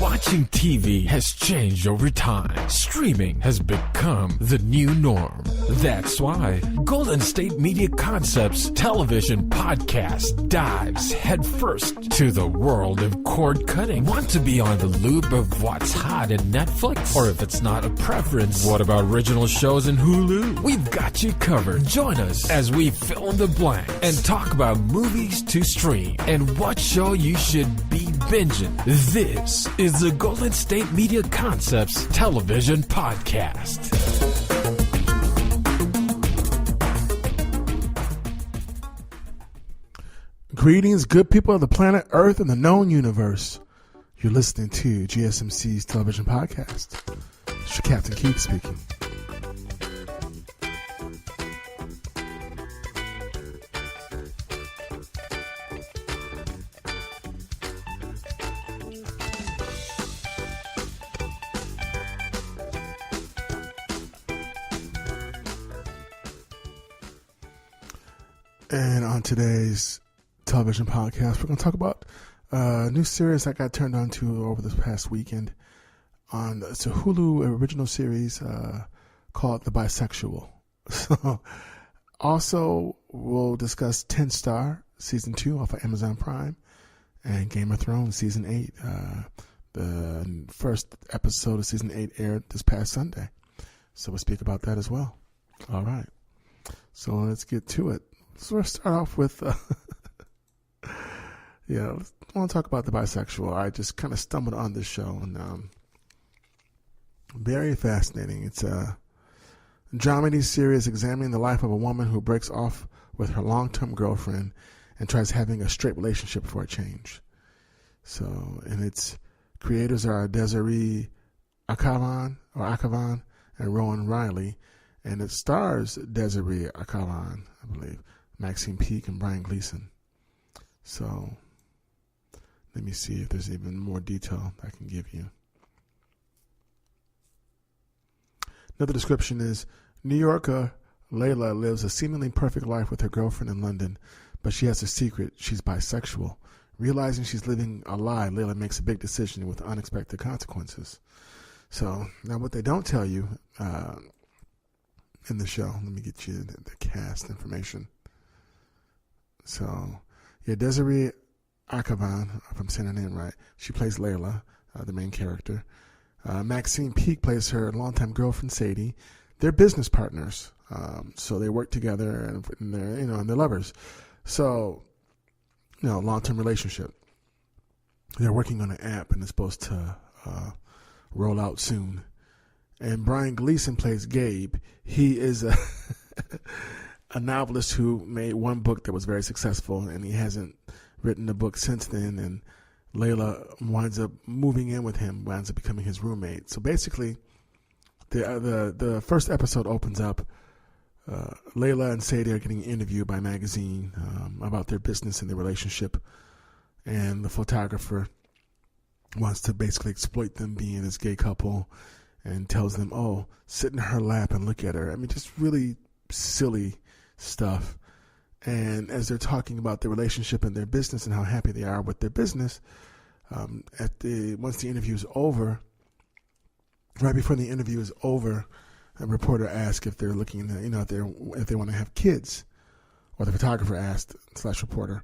Watching TV has changed over time. Streaming has become the new norm. That's why Golden State Media Concepts television podcast dives headfirst to the world of cord cutting. Want to be on the loop of what's hot in Netflix? Or if it's not a preference, what about original shows in Hulu? We've got you covered. Join us as we fill in the blanks and talk about movies to stream and what show you should be binging. This is the Golden State Media Concepts television podcast. Greetings, good people of the planet Earth and the known universe. You're listening to GSMC's television podcast. It's your Captain Keith speaking. And on today's television podcast, we're going to talk about a new series I got turned on to over this past weekend. It's a Hulu original series called The Bisexual. So, also, we'll discuss 10 Star Season 2 off of Amazon Prime and Game of Thrones Season 8. The first episode of Season 8 aired this past Sunday. So we'll speak about that as well. All right. So let's get to it. So we'll start off with, I want to talk about The Bisexual. I just kind of stumbled on this show, and very fascinating. It's a dramedy series examining the life of a woman who breaks off with her long-term girlfriend and tries having a straight relationship for a change. So, and its creators are Desiree Akavan and Rowan Riley, and it stars Desiree Akavan, I believe, Maxine Peake and Brian Gleason. So let me see if there's even more detail I can give you. Another description is, New Yorker Layla lives a seemingly perfect life with her girlfriend in London, but she has a secret. She's bisexual. Realizing she's living a lie, Layla makes a big decision with unexpected consequences. So now what they don't tell you in the show, let me get you the cast information. So, Desiree Akavan, if I'm saying her name right, she plays Layla, the main character. Maxine Peake plays her longtime girlfriend, Sadie. They're business partners, so they work together and they're lovers. So, long-term relationship. They're working on an app and it's supposed to roll out soon. And Brian Gleason plays Gabe. He is a novelist who made one book that was very successful, and he hasn't written a book since then. And Layla winds up moving in with him, winds up becoming his roommate. So basically, the first episode opens up. Layla and Sadie are getting interviewed by a magazine about their business and their relationship, and the photographer wants to basically exploit them being this gay couple, and tells them, "Oh, sit in her lap and look at her." I mean, just really silly stuff. And as they're talking about their relationship and their business and how happy they are with their business, once the interview is over, right before the interview is over, a reporter asks if they're looking, if they want to have kids, or the photographer asked / reporter,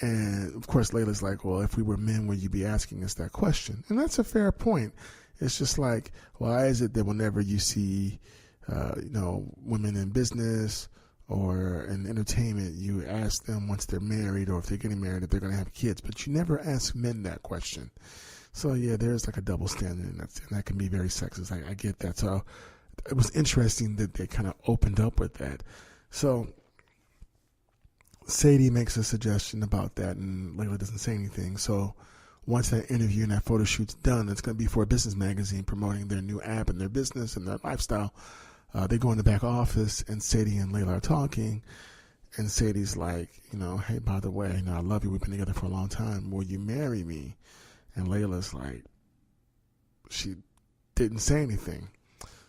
and of course Layla's like, "Well, if we were men, would you be asking us that question?" And that's a fair point. It's just like, why is it that whenever you see, women in business or in entertainment, you ask them once they're married or if they're getting married if they're going to have kids, but you never ask men that question. So yeah, there's like a double standard, and that can be very sexist. I get that. So it was interesting that they kind of opened up with that. So Sadie makes a suggestion about that, and Layla doesn't say anything. So once that interview and that photo shoot's done, it's going to be for a business magazine promoting their new app and their business and their lifestyle. They go in the back office, and Sadie and Layla are talking, and Sadie's like, "Hey, by the way, I love you. We've been together for a long time. Will you marry me?" And Layla's like, she didn't say anything.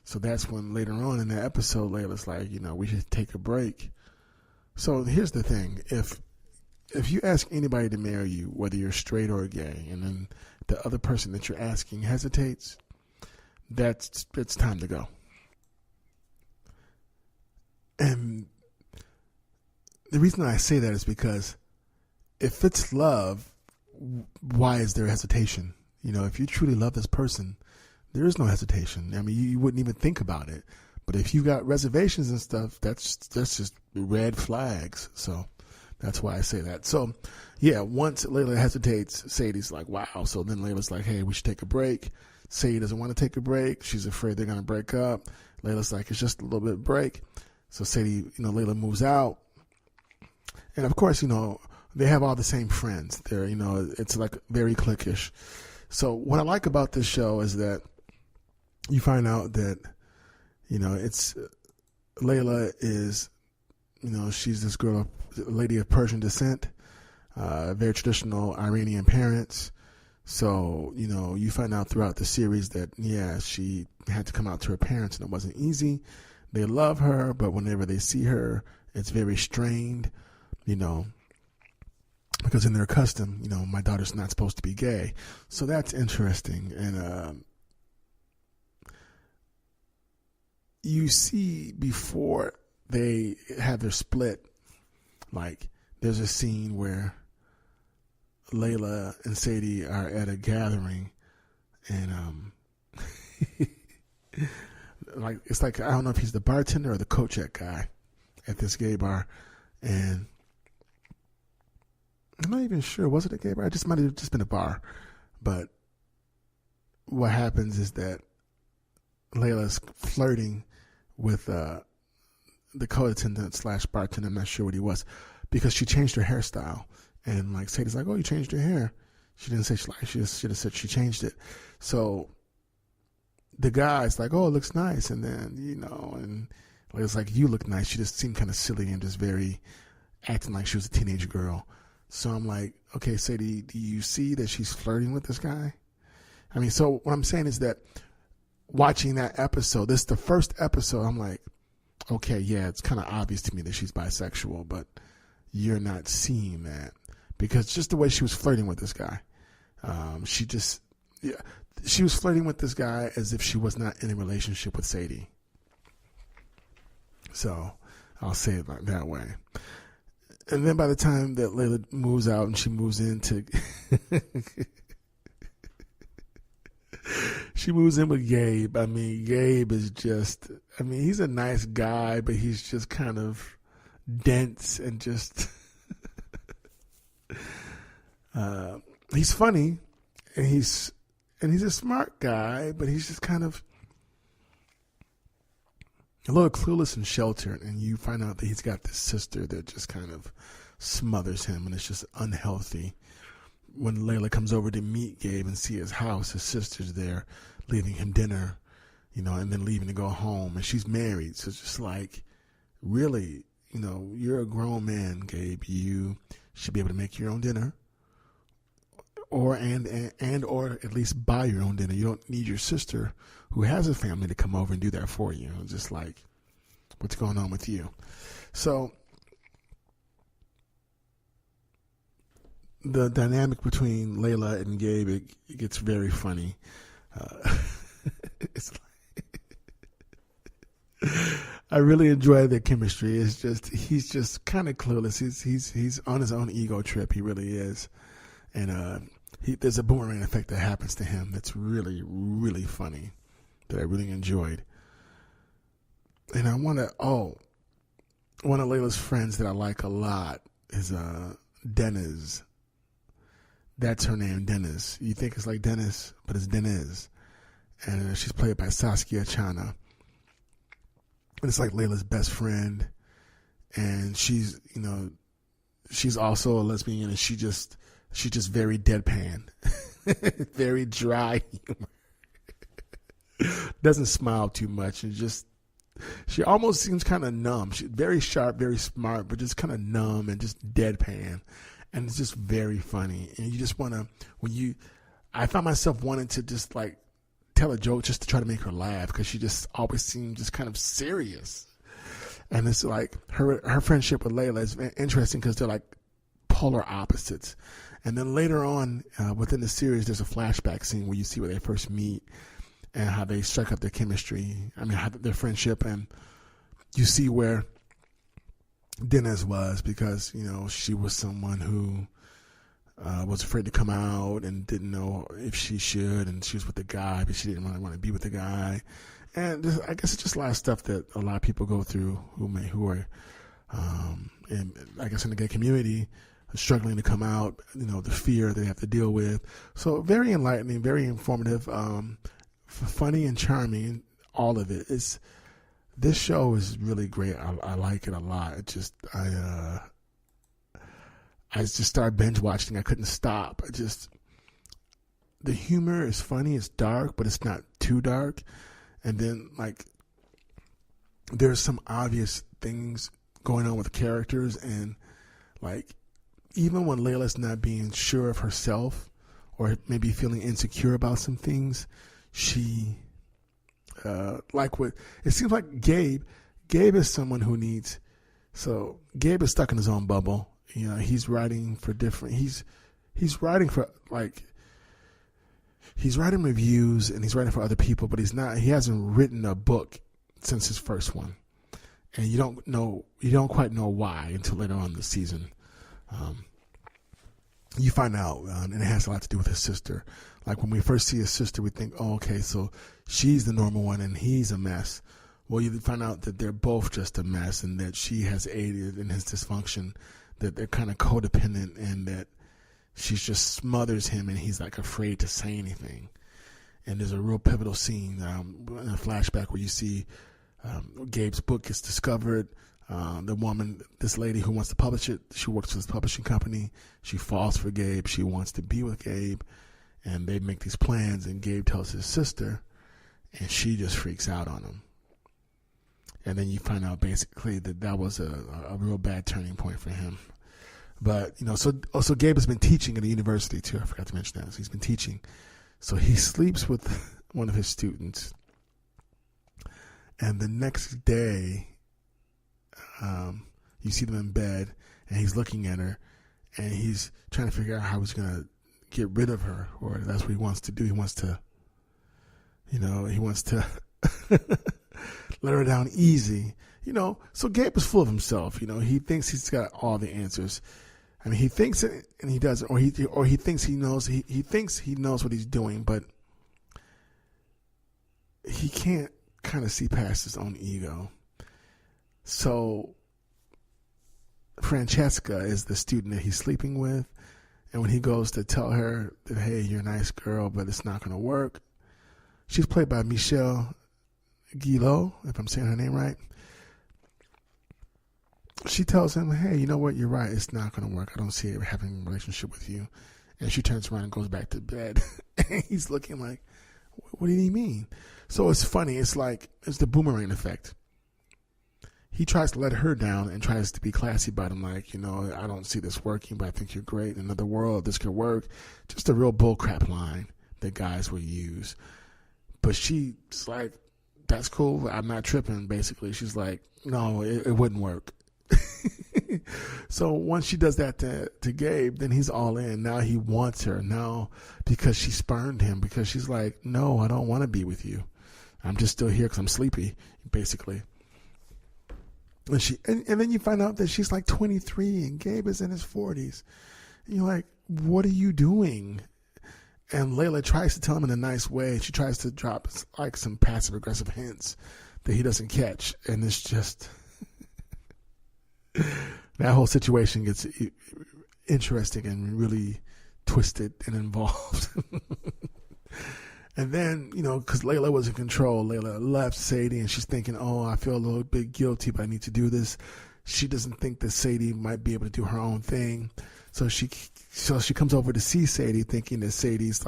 So that's when later on in the episode, Layla's like, we should take a break. So here's the thing. If you ask anybody to marry you, whether you're straight or gay, and then the other person that you're asking hesitates, it's time to go. And the reason I say that is because if it's love, why is there hesitation? If you truly love this person, there is no hesitation. I mean, you wouldn't even think about it. But if you got reservations and stuff, that's just red flags. So that's why I say that. So, yeah, once Layla hesitates, Sadie's like, wow. So then Layla's like, hey, we should take a break. Sadie doesn't want to take a break. She's afraid they're going to break up. Layla's like, it's just a little bit of break. So Sadie, Layla moves out. And of course, they have all the same friends. They're, it's like very cliquish. So what I like about this show is that you find out that, it's Layla is, she's this girl, lady of Persian descent, very traditional Iranian parents. So, you find out throughout the series that, yeah, she had to come out to her parents and it wasn't easy. They love her, but whenever they see her, it's very strained, because in their custom, my daughter's not supposed to be gay. So that's interesting. And you see before they have their split, like there's a scene where Layla and Sadie are at a gathering and like it's like I don't know if he's the bartender or the co-check guy at this gay bar, and I'm not even sure, was it a gay bar? It just might have just been a bar. But what happens is that Layla's flirting with the co-attendant / bartender. I'm not sure what he was, because she changed her hairstyle. And like Sadie's like, oh, you changed your hair. She didn't say she just should have said she changed it. So the guy's like, oh, it looks nice. And then, and it's like, you look nice. She just seemed kind of silly and just very acting like she was a teenage girl. So I'm like, okay, Sadie, do you see that she's flirting with this guy? I mean, so what I'm saying is that watching that episode, this is the first episode, I'm like, okay, yeah, it's kind of obvious to me that she's bisexual, but you're not seeing that. Because just the way she was flirting with this guy, she was flirting with this guy as if she was not in a relationship with Sadie. So I'll say it like that way. And then by the time that Layla moves out and she moves into, she moves in with Gabe. I mean, Gabe is just, he's a nice guy, but he's just kind of dense and just, he's funny and he's a smart guy, but he's just kind of a little clueless and sheltered. And you find out that he's got this sister that just kind of smothers him, and it's just unhealthy. When Layla comes over to meet Gabe and see his house, his sister's there leaving him dinner, and then leaving to go home, and she's married. So it's just like, really, you're a grown man, Gabe. You should be able to make your own dinner, or at least buy your own dinner. You don't need your sister, who has a family, to come over and do that for you. It's just like, what's going on with you? So the dynamic between Layla and Gabe, it gets very funny. It's like, I really enjoy their chemistry. It's just, he's just kind of clueless. He's on his own ego trip. He really is. And there's a boomerang effect that happens to him that's really, really funny, that I really enjoyed. And one of Layla's friends that I like a lot is Dennis. That's her name, Dennis. You think it's like Dennis, but it's Dennis. And she's played by Saskia Chana. And it's like Layla's best friend. And she's also a lesbian, and she's just very deadpan. Very dry humor. Doesn't smile too much, and she almost seems kind of numb. She's very sharp, very smart, but just kind of numb and just deadpan. And it's just very funny. And you just want to, I found myself wanting to just like tell a joke just to try to make her laugh, because she just always seemed just kind of serious. And it's like her friendship with Layla is interesting, because they're like polar opposites. And then later on within the series, there's a flashback scene where you see where they first meet and how they strike up their chemistry. How their friendship, and you see where Dennis was, because she was someone who was afraid to come out and didn't know if she should, and she was with the guy, but she didn't really want to be with the guy. And I guess it's just a lot of stuff that a lot of people go through who are, I guess in the gay community, struggling to come out. The fear they have to deal with. So very enlightening, very informative, funny and charming. All of it. This show is really great. I like it a lot. I just started binge watching. I couldn't stop. The humor is funny. It's dark, but it's not too dark. And then, there's some obvious things going on with the characters. And, even when Layla's not being sure of herself or maybe feeling insecure about some things, she, it seems like Gabe is someone who needs, so Gabe is stuck in his own bubble. He's writing for different, he's writing for he's writing reviews and he's writing for other people, but he hasn't written a book since his first one. And you don't quite know why until later on in the season. You find out, and it has a lot to do with his sister. When we first see his sister, we think, oh, okay, so she's the normal one and he's a mess. Well, you find out that they're both just a mess, and that she has aided in his dysfunction, that they're kind of codependent, and that she just smothers him and he's afraid to say anything. And there's a real pivotal scene in a flashback where you see Gabe's book gets discovered. The woman, this lady who wants to publish it, she works for this publishing company. She falls for Gabe. She wants to be with Gabe. And they make these plans, and Gabe tells his sister, and she just freaks out on him. And then you find out basically that was a real bad turning point for him. But, so Gabe has been teaching at a university too. I forgot to mention that. So he's been teaching. So he sleeps with one of his students. And the next day, you see them in bed, and he's looking at her, and he's trying to figure out how he's going to get rid of her, or that's what he wants to do. He wants to let her down easy. So Gabe is full of himself. He thinks he's got all the answers. He thinks it and he doesn't, or he thinks he knows. He thinks he knows what he's doing, but he can't kind of see past his own ego. So Francesca is the student that he's sleeping with, and when he goes to tell her that, hey, you're a nice girl, but it's not going to work, she's played by Michelle Guillot, if I'm saying her name right. She tells him, hey, you know what? You're right. It's not going to work. I don't see it having a relationship with you. And she turns around and goes back to bed. And he's looking like, what did he mean? So it's funny. It's the boomerang effect. He tries to let her down and tries to be classy about him. I don't see this working, but I think you're great. In another world, this could work. Just a real bullcrap line that guys will use. But she's like, that's cool. I'm not tripping, basically. She's like, no, it wouldn't work. So once she does that to Gabe, then he's all in. Now he wants her. Now, because she spurned him, because she's like, no, I don't want to be with you. I'm just still here because I'm sleepy, basically. And then you find out that she's 23 and Gabe is in his 40s. And you're like, what are you doing? And Layla tries to tell him in a nice way. She tries to drop some passive aggressive hints that he doesn't catch. And it's just that whole situation gets interesting and really twisted and involved. And then, because Layla was in control, Layla left Sadie, and she's thinking, oh, I feel a little bit guilty, but I need to do this. She doesn't think that Sadie might be able to do her own thing. So she comes over to see Sadie, thinking that Sadie's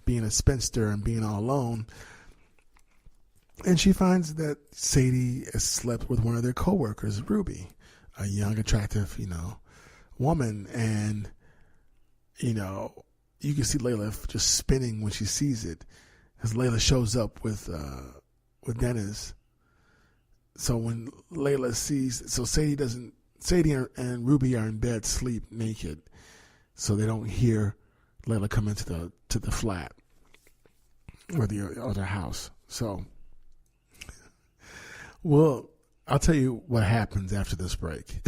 being a spinster and being all alone. And she finds that Sadie has slept with one of their coworkers, Ruby, a young, attractive, woman. And, you can see Layla just spinning when she sees it. Because Layla shows up with Dennis. So when Layla sees, Sadie and Ruby are in bed, sleep naked, so they don't hear Layla come into the flat or the other house. So, well, I'll tell you what happens after this break.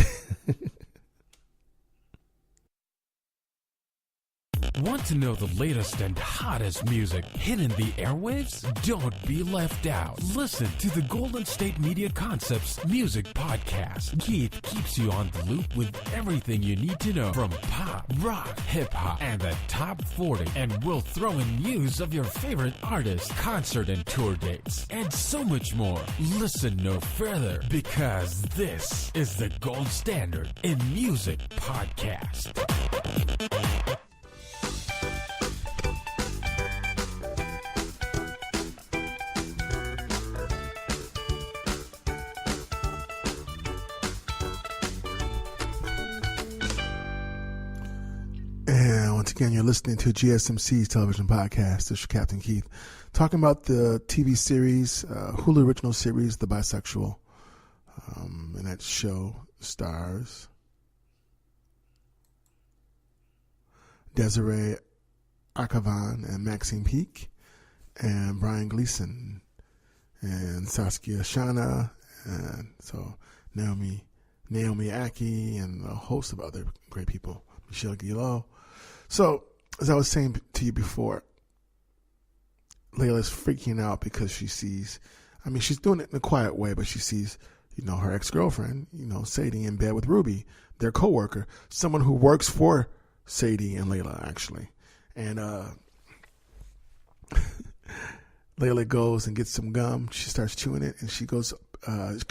Want to know the latest and hottest music hitting the airwaves? Don't be left out. Listen to the Golden State Media Concepts Music Podcast. Keith keeps you on the loop with everything you need to know from pop, rock, hip-hop, and the top 40. And we'll throw in news of your favorite artists, concert and tour dates, and so much more. Listen no further, because this is the gold standard in music podcast. Again, you're listening to GSMC's television podcast. This is Captain Keith, talking about the TV series, Hulu original series, The Bisexual. And that show stars Desiree Arkavan and Maxine Peake, and Brian Gleason, and Saskia Shana, and so Naomi Aki, and a host of other great people, Michelle Guillot. So, as I was saying to you before, Layla's freaking out because she sees, she's doing it in a quiet way, but she sees, her ex-girlfriend, Sadie in bed with Ruby, their coworker, someone who works for Sadie and Layla, actually. And Layla goes and gets some gum. She starts chewing it, and she goes,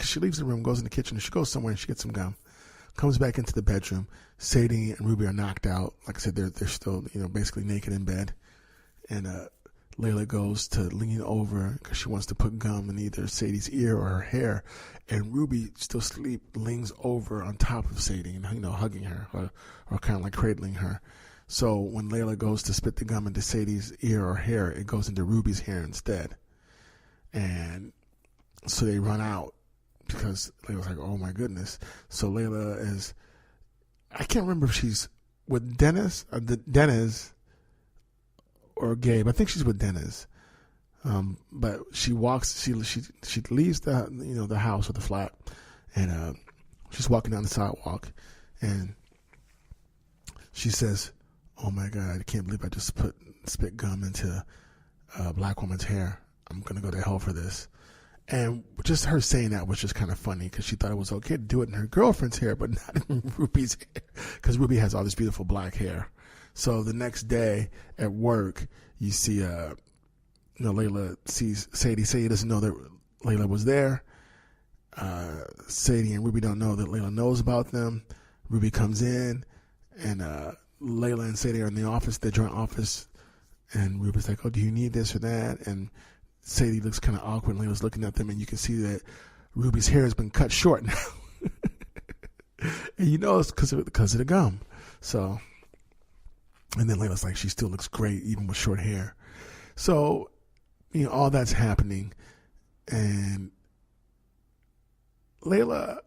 she leaves the room, goes in the kitchen, and she goes somewhere and she gets some gum. Comes back into the bedroom. Sadie and Ruby are knocked out. Like I said, they're still, basically naked in bed. And Layla goes to lean over because she wants to put gum in either Sadie's ear or her hair. And Ruby, still asleep, leans over on top of Sadie and, hugging her or kind of like cradling her. So when Layla goes to spit the gum into Sadie's ear or hair, it goes into Ruby's hair instead. And so they run out. Because Layla's like, oh my goodness. So Layla is, I can't remember if she's with Dennis or Gabe. I think she's with Dennis. But she walks, she leaves the house or the flat, and she's walking down the sidewalk, and she says, oh my God, I can't believe I just spit gum into a black woman's hair. I'm going to go to hell for this. And just her saying that was just kind of funny because she thought it was okay to do it in her girlfriend's hair, but not in Ruby's hair, because Ruby has all this beautiful black hair. So the next day at work, you see, Layla sees Sadie. Sadie doesn't know that Layla was there. Sadie and Ruby don't know that Layla knows about them. Ruby comes in, and Layla and Sadie are in the office, the joint office, and Ruby's like, oh, do you need this or that? And Sadie looks kind of awkward. Layla's looking at them, and you can see that Ruby's hair has been cut short now. And it's because of the gum. So, and then Layla's like, she still looks great, even with short hair. So, all that's happening. And Layla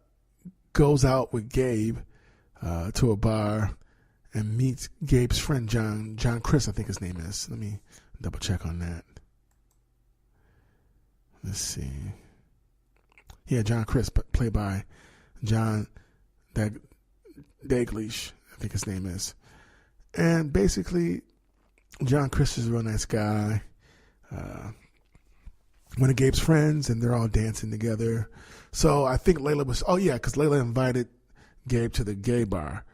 goes out with Gabe to a bar and meets Gabe's friend, John Chris, I think his name is. Let me double check on that. Let's see. Yeah, John Chris, played by John Dalglish, I think his name is. And basically, John Chris is a real nice guy. One of Gabe's friends, and they're all dancing together. So I think Layla was, because Layla invited Gabe to the gay bar.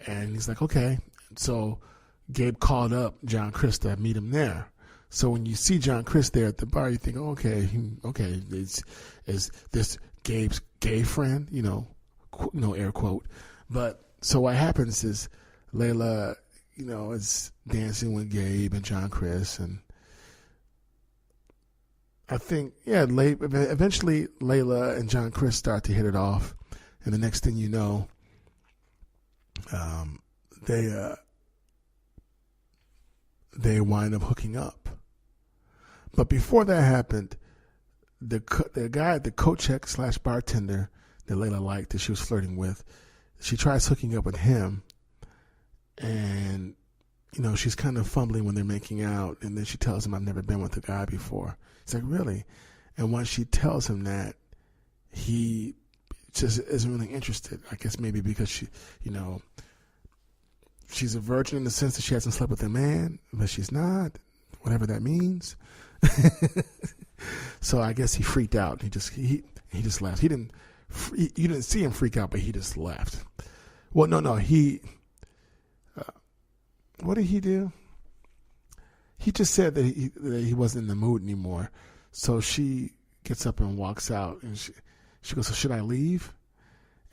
And he's like, okay. So Gabe called up John Chris to meet him there. So when you see John Chris there at the bar, you think, okay, is this Gabe's gay friend, air quote. But so what happens is Layla, is dancing with Gabe and John Chris, and I think, eventually Layla and John Chris start to hit it off, and the next thing you know, they wind up hooking up. But before that happened, the guy, the coat check / bartender that Layla liked, that she was flirting with, she tries hooking up with him, and she's kind of fumbling when they're making out, and then she tells him, I've never been with a guy before. He's like, really? And once she tells him that, he just isn't really interested. I guess maybe because she's a virgin in the sense that she hasn't slept with a man, but she's not, whatever that means. So I guess he freaked out. He just left. You didn't see him freak out, but he just left. Well, no, what did he do? He just said that he wasn't in the mood anymore. So she gets up and walks out, and she goes, so should I leave?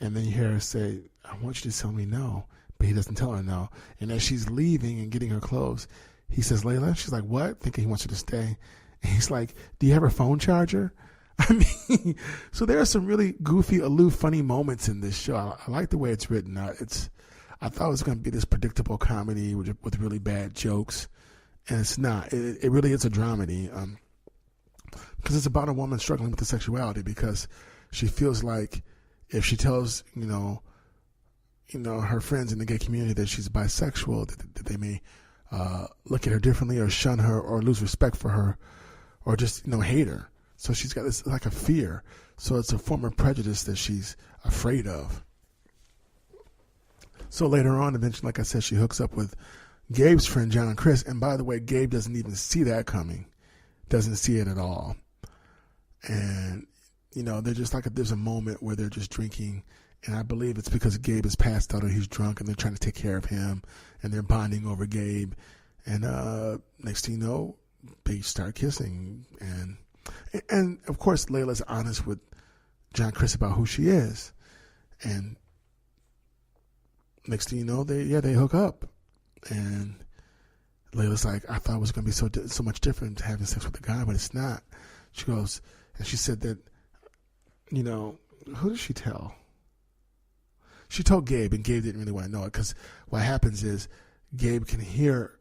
And then you hear her say, I want you to tell me no. But he doesn't tell her no. And as she's leaving and getting her clothes, he says, Layla? She's like, what? Thinking he wants her to stay. And he's like, do you have her phone charger? I mean, so there are some really goofy, aloof, funny moments in this show. I like the way it's written. I thought it was going to be this predictable comedy with really bad jokes. And it's not. It really is a dramedy. Because it's about a woman struggling with her sexuality, because she feels like if she tells, her friends in the gay community that she's bisexual, that they may look at her differently or shun her or lose respect for her or just, hate her. So she's got this like a fear. So it's a form of prejudice that she's afraid of. So later on, eventually, like I said, she hooks up with Gabe's friend, John and Chris. And by the way, Gabe doesn't even see that coming. Doesn't see it at all. And, they're just like, there's a moment where they're just drinking. And I believe it's because Gabe is passed out or he's drunk and they're trying to take care of him. And they're bonding over Gabe. And next thing you know, they start kissing. And of course, Layla's honest with John Chris about who she is. And next thing you know, they hook up. And Layla's like, I thought it was going to be so much different having sex with a guy, but it's not. She goes, and she said that, who did she tell? She told Gabe, and Gabe didn't really want to know it, because what happens is Gabe can hear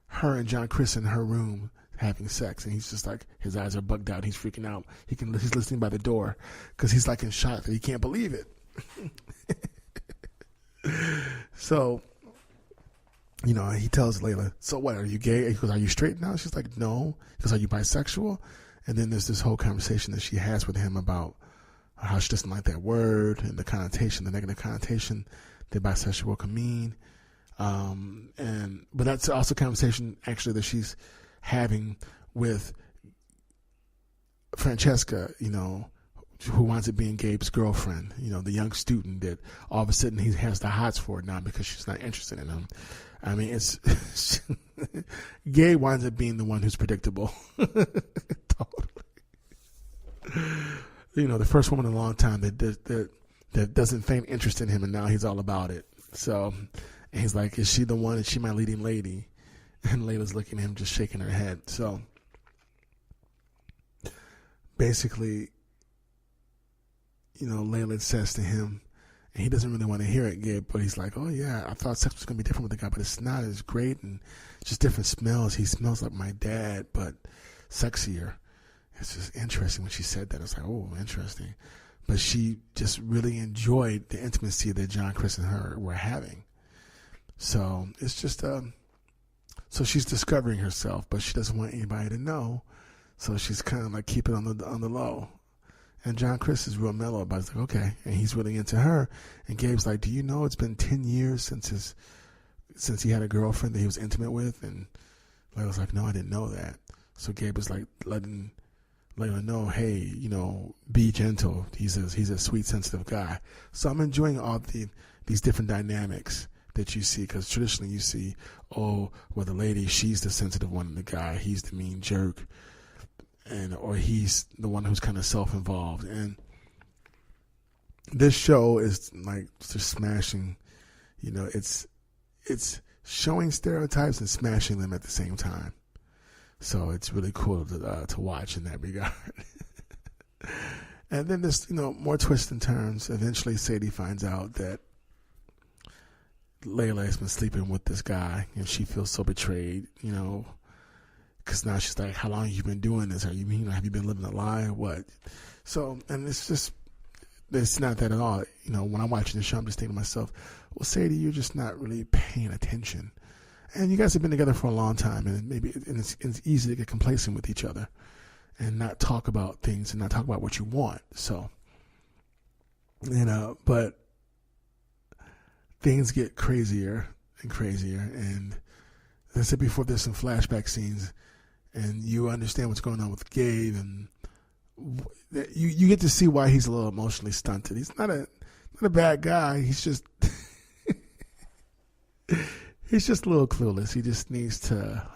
her and John Chris in her room having sex, and he's just like, his eyes are bugged out, he's freaking out. He's listening by the door because he's like in shock that he can't believe it. So, he tells Layla, so what, are you gay? He goes, are you straight now? She's like, no. He goes, are you bisexual? And then there's this whole conversation that she has with him about how she doesn't like that word and the negative connotation that bisexual can mean. But that's also a conversation actually that she's having with Francesca, who winds up being Gabe's girlfriend, the young student that all of a sudden he has the hots for now because she's not interested in him. I mean, it's Gabe winds up being the one who's predictable. Totally. The first woman in a long time that doesn't feign interest in him, and now he's all about it. So he's like, is she the one? Is she my leading lady? And Layla's looking at him, just shaking her head. So basically, Layla says to him, and he doesn't really want to hear it, Gabe, but he's like, oh yeah, I thought sex was going to be different with the guy, but it's not. It's great, and just different smells. He smells like my dad, but sexier. It's just interesting when she said that. It's like, oh, interesting. But she just really enjoyed the intimacy that John, Chris, and her were having. So it's just, so she's discovering herself, but she doesn't want anybody to know. So she's kind of like keeping on the low. And John Chris is real mellow about it. He's like, okay. And he's really into her. And Gabe's like, do you know it's been 10 years since he had a girlfriend that he was intimate with? And Layla's like, no, I didn't know that. So Gabe was like letting Layla know, hey, be gentle. He's a sweet, sensitive guy. So I'm enjoying all these different dynamics that you see, because traditionally you see, the lady, she's the sensitive one, and the guy, he's the mean jerk. Or he's the one who's kind of self-involved. And this show is like just smashing, it's showing stereotypes and smashing them at the same time. So it's really cool to watch in that regard. And then there's, more twists and turns. Eventually Sadie finds out that Layla has been sleeping with this guy, and she feels so betrayed, because now she's like, how long have you been doing this? Have you been living a lie or what? So, and it's just it's not that at all. You know, when I'm watching the show, I'm just thinking to myself, well, Sadie, you're just not really paying attention. And you guys have been together for a long time, and it's easy to get complacent with each other and not talk about things and not talk about what you want. So, but things get crazier and crazier. And as I said before, there's some flashback scenes, and you understand what's going on with Gabe, and you get to see why he's a little emotionally stunted. He's not a bad guy. He's just he's just a little clueless. He just needs to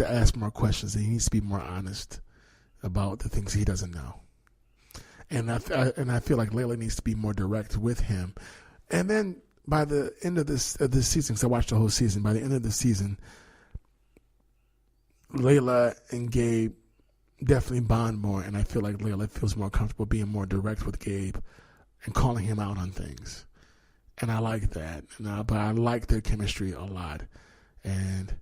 ask more questions, and he needs to be more honest about the things he doesn't know. And I feel like Layla needs to be more direct with him. And then by the end of this season, because I watched the whole season, by the end of the season, Layla and Gabe definitely bond more, and I feel like Layla feels more comfortable being more direct with Gabe and calling him out on things. And I like that. But I like their chemistry a lot. And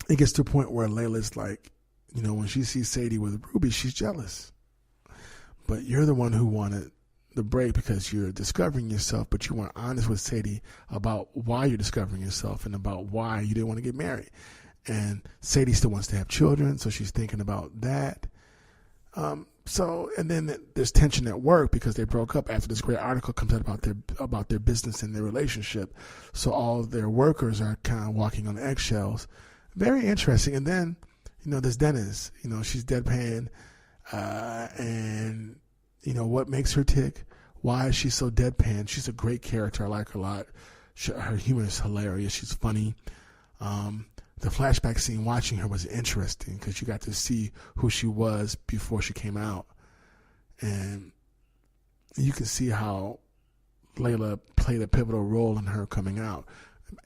it gets to a point where Layla's like, you know, when she sees Sadie with Ruby, she's jealous. But you're the one who wanted the break because you're discovering yourself, but you weren't honest with Sadie about why you're discovering yourself and about why you didn't want to get married. And Sadie still wants to have children, so she's thinking about that. And then there's tension at work because they broke up after this great article comes out about their business and their relationship. So all of their workers are kind of walking on eggshells. Very interesting. And then, you know, there's Dennis. You know, she's deadpan. And, you know, what makes her tick? Why is she so deadpan? She's a great character. I like her a lot. Her humor is hilarious. She's funny. The flashback scene watching her was interesting because you got to see who she was before she came out. And you can see how Layla played a pivotal role in her coming out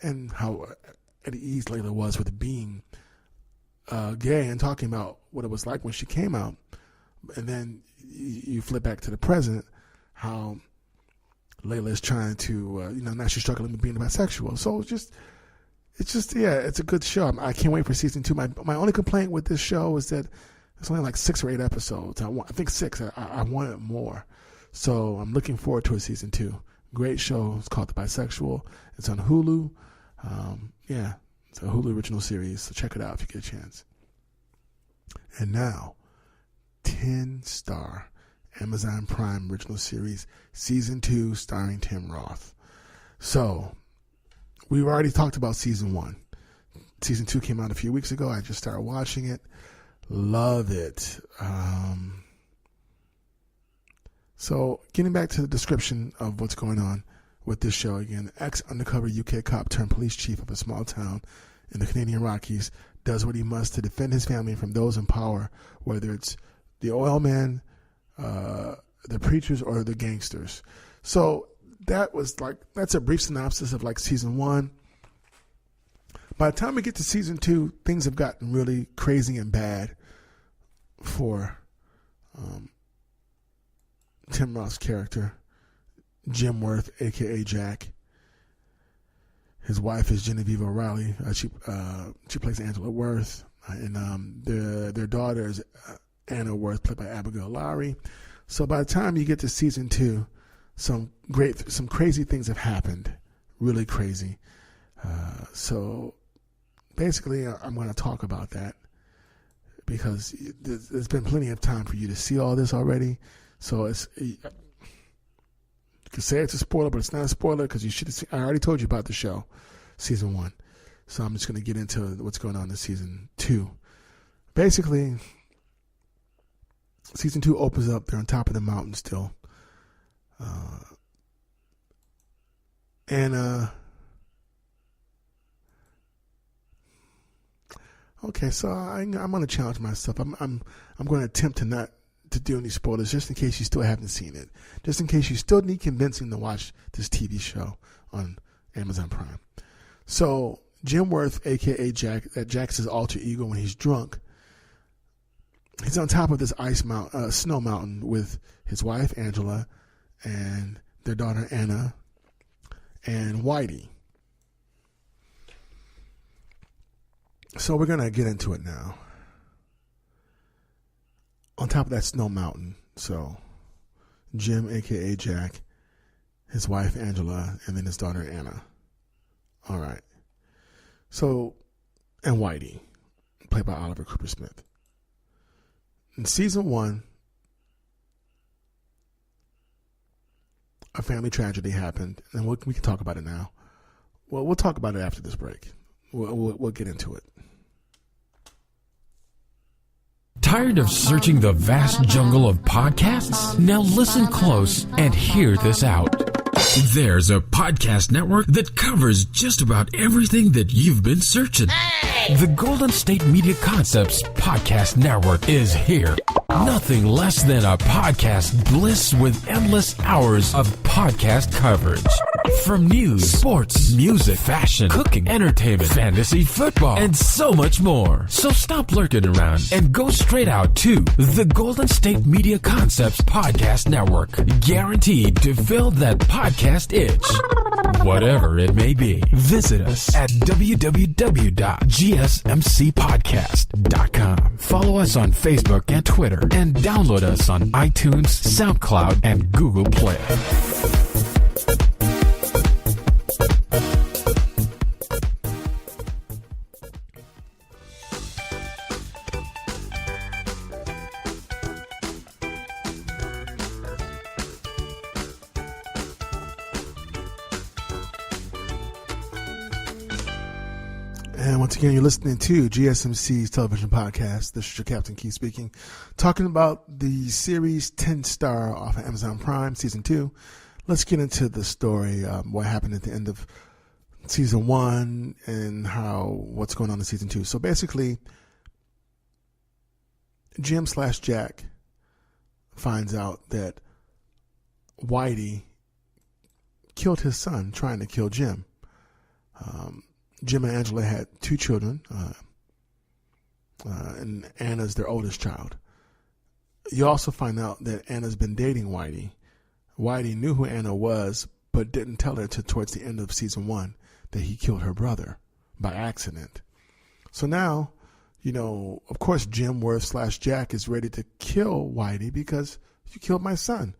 and how at ease Layla was with being gay and talking about what it was like when she came out. And then you flip back to the present, how Layla is trying to, now she's struggling with being bisexual. So it's a good show. I can't wait for season 2. My only complaint with this show is that it's only like 6 or 8 episodes. I think 6. I wanted more. So I'm looking forward to a season 2. Great show. It's called The Bisexual. It's on Hulu. It's a Hulu original series. So check it out if you get a chance. And now, 10-star Amazon Prime original series, season 2, starring Tim Roth. So we've already talked about season 1. Season 2 came out a few weeks ago. I just started watching it. Love it. So getting back to the description of what's going on with this show again, ex-undercover UK cop turned police chief of a small town in the Canadian Rockies does what he must to defend his family from those in power, whether it's the oil man, the preachers, or the gangsters. So that's a brief synopsis of like season 1. By the time we get to season 2, things have gotten really crazy and bad for Tim Roth's character, Jim Worth, aka Jack. His wife is Genevieve O'Reilly. She plays Angela Worth, and their daughter is Anna Worth, played by Abigail Lowry. So by the time you get to season 2, some crazy things have happened, really crazy. So basically, I'm going to talk about that because there's been plenty of time for you to see all this already. So you could say it's a spoiler, but it's not a spoiler because you should have seen. I already told you about the show, season 1. So I'm just going to get into what's going on in season 2. Basically, season 2 opens up. They're on top of the mountain still. Okay, so I'm going to challenge myself. I'm going to attempt to do any spoilers just in case you still haven't seen it. Just in case you still need convincing to watch this TV show on Amazon Prime. So Jim Worth, a.k.a. Jack, Jack's his alter ego when he's drunk. He's on top of this snow mountain with his wife, Angela, and their daughter, Anna, and Whitey. So we're going to get into it now. On top of that snow mountain. So Jim, a.k.a. Jack, his wife Angela, and then his daughter Anna. All right. So, and Whitey, played by Oliver Cooper Smith. In season 1, a family tragedy happened, and we can talk about it now. Well, we'll talk about it after this break. We'll get into it. Tired of searching the vast jungle of podcasts? Now listen close and hear this out. There's a podcast network that covers just about everything that you've been searching. Hey! The Golden State Media Concepts Podcast Network is here. Nothing less than a podcast bliss with endless hours of podcast coverage. From news, sports, music, fashion, cooking, entertainment, fantasy, football, and so much more. So stop lurking around and go straight out to the Golden State Media Concepts Podcast Network. Guaranteed to fill that podcast itch. Whatever it may be. Visit us at www.gsmcpodcast.com. Follow us on Facebook and Twitter, and download us on iTunes, SoundCloud, and Google Play. And once again, you're listening to GSMC's television podcast. This is your Captain Key speaking, talking about the series 10 Star off of Amazon Prime, Season 2. Let's get into the story, what happened at the end of Season 1 and what's going on in Season 2. So basically, Jim/Jack finds out that Whitey killed his son trying to kill Jim. Jim and Angela had 2 children, and Anna's their oldest child. You also find out that Anna's been dating Whitey. Whitey knew who Anna was, but didn't tell her till towards the end of Season 1 that he killed her brother by accident. So now, of course, Jim Worth/Jack is ready to kill Whitey because you killed my son.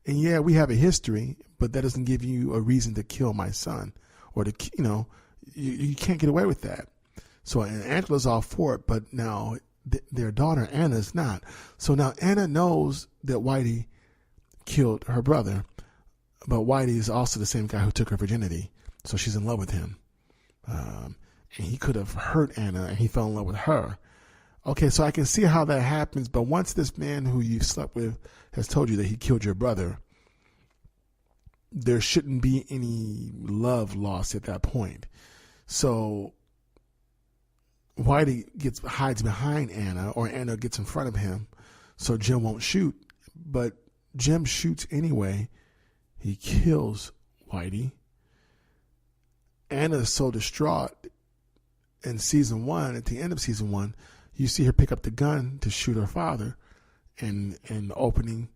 And yeah, we have a history, but that doesn't give you a reason to kill my son or to, you can't get away with that. So, and Angela's all for it, but now their daughter Anna's not. So now Anna knows that Whitey killed her brother, but Whitey is also the same guy who took her virginity. So she's in love with him. And he could have hurt Anna, and he fell in love with her. Okay, so I can see how that happens, but once this man who you slept with has told you that he killed your brother, there shouldn't be any love lost at that point. So Whitey hides behind Anna, or Anna gets in front of him, so Jim won't shoot. But Jim shoots anyway. He kills Whitey. Anna is so distraught in Season 1, at the end of Season 1, you see her pick up the gun to shoot her father. And in the opening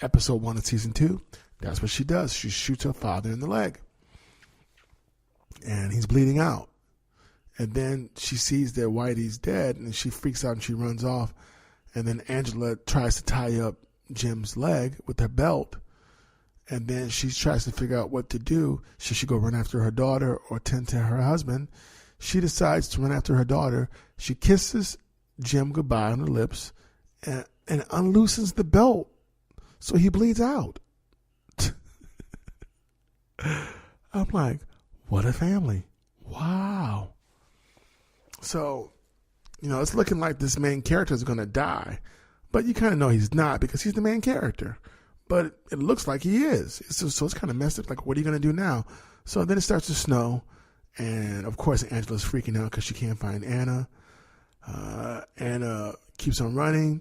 episode 1 of Season 2, that's what she does. She shoots her father in the leg. And he's bleeding out. And then she sees that Whitey's dead, and she freaks out and she runs off. And then Angela tries to tie up Jim's leg with her belt. And then she tries to figure out what to do. Should she go run after her daughter or tend to her husband? She decides to run after her daughter. She kisses Jim goodbye on the lips and unloosens the belt so he bleeds out. I'm like, what a family. Wow. So, it's looking like this main character is going to die. But you kind of know he's not because he's the main character. But it looks like he is. So it's kind of messed up. Like, what are you going to do now? So then it starts to snow. And, of course, Angela's freaking out because she can't find Anna. Anna keeps on running.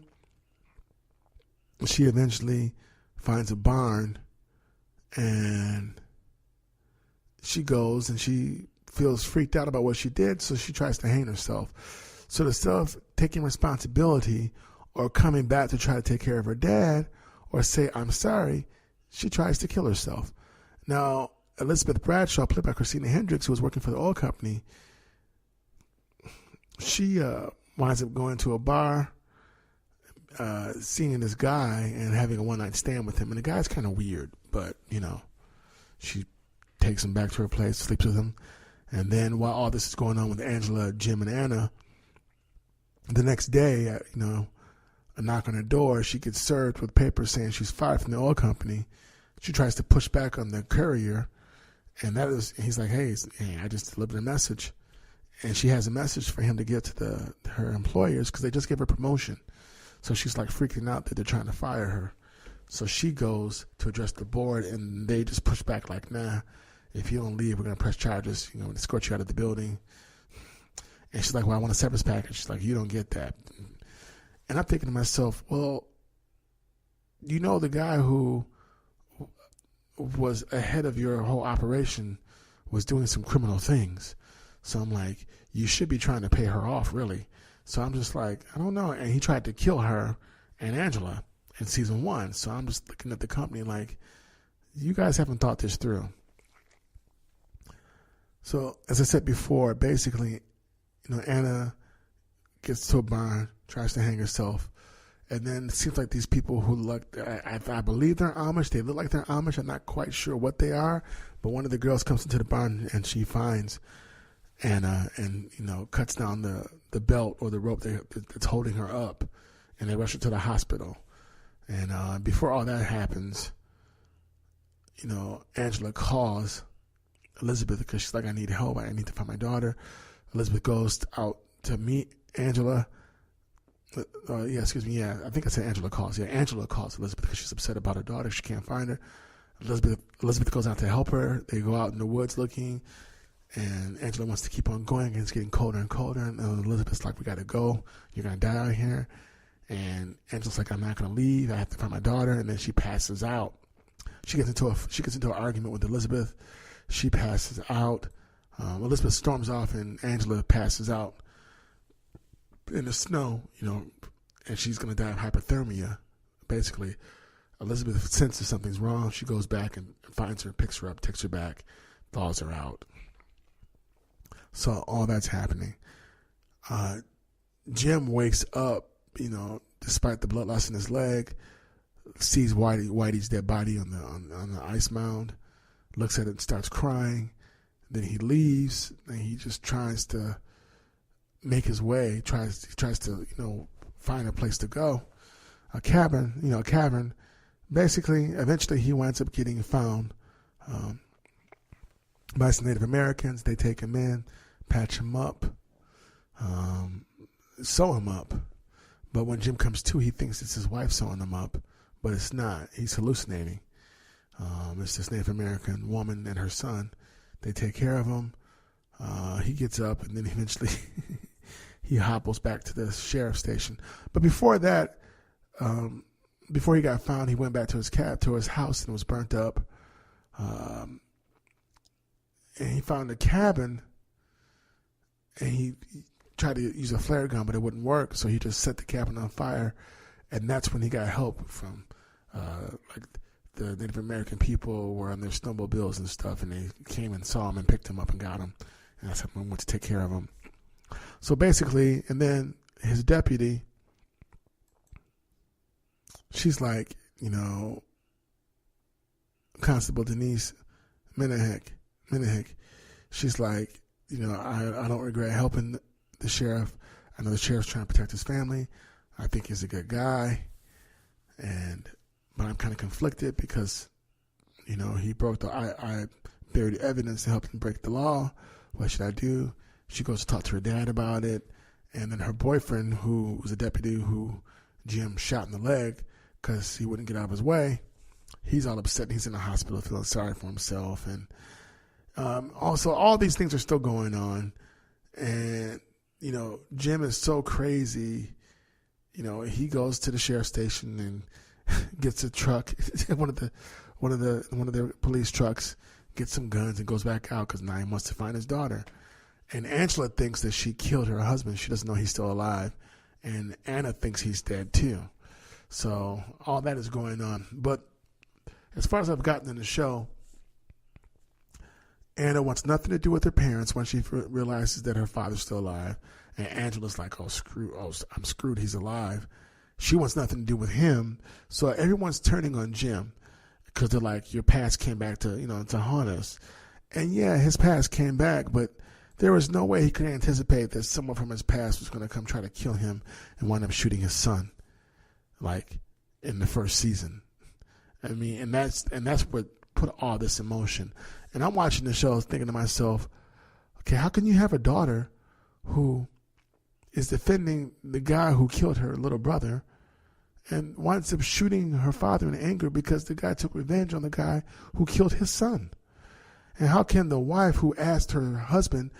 She eventually finds a barn. And she goes and she feels freaked out about what she did, so she tries to hang herself. So instead of taking responsibility or coming back to try to take care of her dad or say, I'm sorry, she tries to kill herself. Now, Elizabeth Bradshaw, played by Christina Hendricks, who was working for the oil company, she winds up going to a bar seeing this guy and having a one-night stand with him. And the guy's kind of weird, but, she takes him back to her place, sleeps with him. And then while all this is going on with Angela, Jim, and Anna, the next day, a knock on her door, she gets served with papers saying she's fired from the oil company. She tries to push back on the courier, and he's like, hey, I just delivered a message. And she has a message for him to get to her employers because they just gave her promotion. So she's like freaking out that they're trying to fire her. So she goes to address the board, and they just push back like, nah, if you don't leave, we're going to press charges, escort you out of the building. And she's like, well, I want a severance package. She's like, you don't get that. And I'm thinking to myself, well, the guy who was ahead of your whole operation was doing some criminal things. So I'm like, you should be trying to pay her off, really. So I'm just like, I don't know. And he tried to kill her and Angela in season 1. So I'm just looking at the company like, you guys haven't thought this through. So as I said before, basically, Anna gets to a barn, tries to hang herself. And then it seems like these people who look, I believe they're Amish. They look like they're Amish. I'm not quite sure what they are. But one of the girls comes into the barn and she finds Anna and, cuts down the belt or the rope that's holding her up. And they rush her to the hospital. And before all that happens, Angela calls Elizabeth because she's like, I need help. I need to find my daughter. Elizabeth goes out to meet Angela. I think I said Angela calls. Yeah, Angela calls Elizabeth because she's upset about her daughter. She can't find her. Elizabeth goes out to help her. They go out in the woods looking, and Angela wants to keep on going, and it's getting colder and colder. And Elizabeth's like, we got to go. You're going to die out here. And Angela's like, I'm not going to leave. I have to find my daughter. And then she passes out. She gets into an argument with Elizabeth. She passes out. Elizabeth storms off, and Angela passes out in the snow, and she's going to die of hypothermia. Basically, Elizabeth senses something's wrong. She goes back and finds her, picks her up, takes her back, thaws her out. So all that's happening. Jim wakes up, despite the blood loss in his leg, sees Whitey's dead body on the ice mound, looks at it and starts crying. Then he leaves, and he just tries to make his way, tries to, find a place to go. A cavern. Basically, eventually he winds up getting found by some Native Americans. They take him in, patch him up, sew him up. But when Jim comes to, he thinks it's his wife sewing him up, but it's not. He's hallucinating. It's this Native American woman and her son. They take care of him. He gets up, and then eventually he hobbles back to the sheriff's station. But before that, before he got found, he went back to his house and was burnt up. And he found a cabin, and he tried to use a flare gun, but it wouldn't work. So he just set the cabin on fire, and that's when he got help from the Native American people were on their snowmobiles and stuff, and they came and saw him and picked him up and got him. And that's how we went to take care of him. So basically, and then his deputy, she's like, Constable Denise Menahick. She's like, I don't regret helping the sheriff. I know the sheriff's trying to protect his family. I think he's a good guy. But I'm kind of conflicted because, he broke I buried evidence to help him break the law. What should I do? She goes to talk to her dad about it. And then her boyfriend, who was a deputy who Jim shot in the leg because he wouldn't get out of his way, he's all upset. He's in the hospital feeling sorry for himself. And also, all these things are still going on. And, Jim is so crazy. He goes to the sheriff's station and gets a truck, one of the police trucks, gets some guns and goes back out because now he wants to find his daughter. And Angela thinks that she killed her husband. She doesn't know he's still alive. And Anna thinks he's dead too. So all that is going on. But as far as I've gotten in the show, Anna wants nothing to do with her parents when she realizes that her father's still alive. And Angela's like, I'm screwed. He's alive. she wants nothing to do with him. So everyone's turning on Jim because they're like, your past came back to haunt us. And yeah, his past came back, but there was no way he could anticipate that someone from his past was going to come try to kill him and wind up shooting his son, like in the first season. I mean, and that's what put all this in motion. And I'm watching the show thinking to myself, okay, how can you have a daughter who is defending the guy who killed her little brother and winds up shooting her father in anger because the guy took revenge on the guy who killed his son? And how can the wife who asked her husband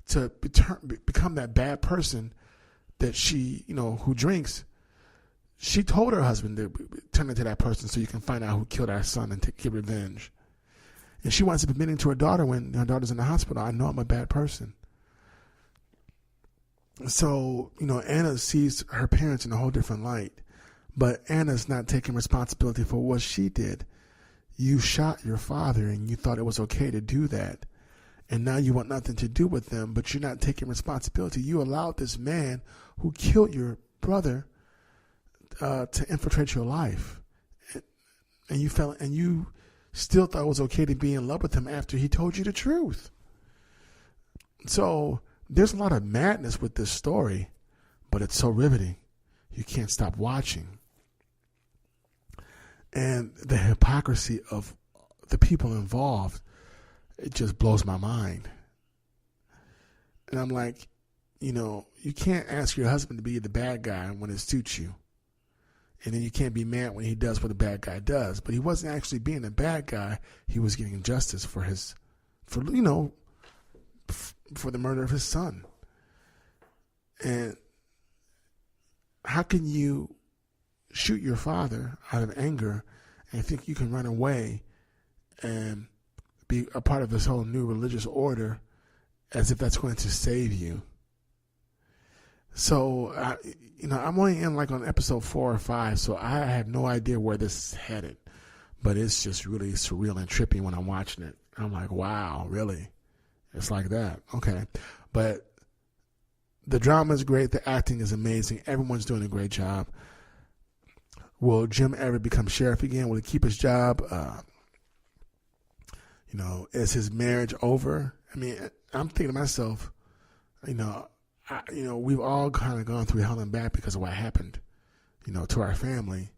to become that bad person that she, who drinks, she told her husband to turn into that person so you can find out who killed our son and get revenge. And she winds up admitting to her daughter when her daughter's in the hospital, I know I'm a bad person. So, Anna sees her parents in a whole different light. But Anna's not taking responsibility for what she did. You shot your father and you thought it was okay to do that. And now you want nothing to do with them, but you're not taking responsibility. You allowed this man who killed your brother to infiltrate your life. And you still thought it was okay to be in love with him after he told you the truth. So there's a lot of madness with this story, but it's so riveting. You can't stop watching. And the hypocrisy of the people involved, it just blows my mind. And I'm like, you can't ask your husband to be the bad guy when it suits you. And then you can't be mad when he does what a bad guy does. But he wasn't actually being a bad guy. He was getting justice for the murder of his son. And how can you shoot your father out of anger and think you can run away and be a part of this whole new religious order as if that's going to save you? So, I'm only in on episode 4 or 5, so I have no idea where this is headed. But it's just really surreal and trippy when I'm watching it. I'm like, wow, really? It's like that. Okay. But the drama is great. The acting is amazing. Everyone's doing a great job. Will Jim ever become sheriff again? Will he keep his job? Is his marriage over? I mean, I'm thinking to myself, we've all kind of gone through hell and back because of what happened, to our family.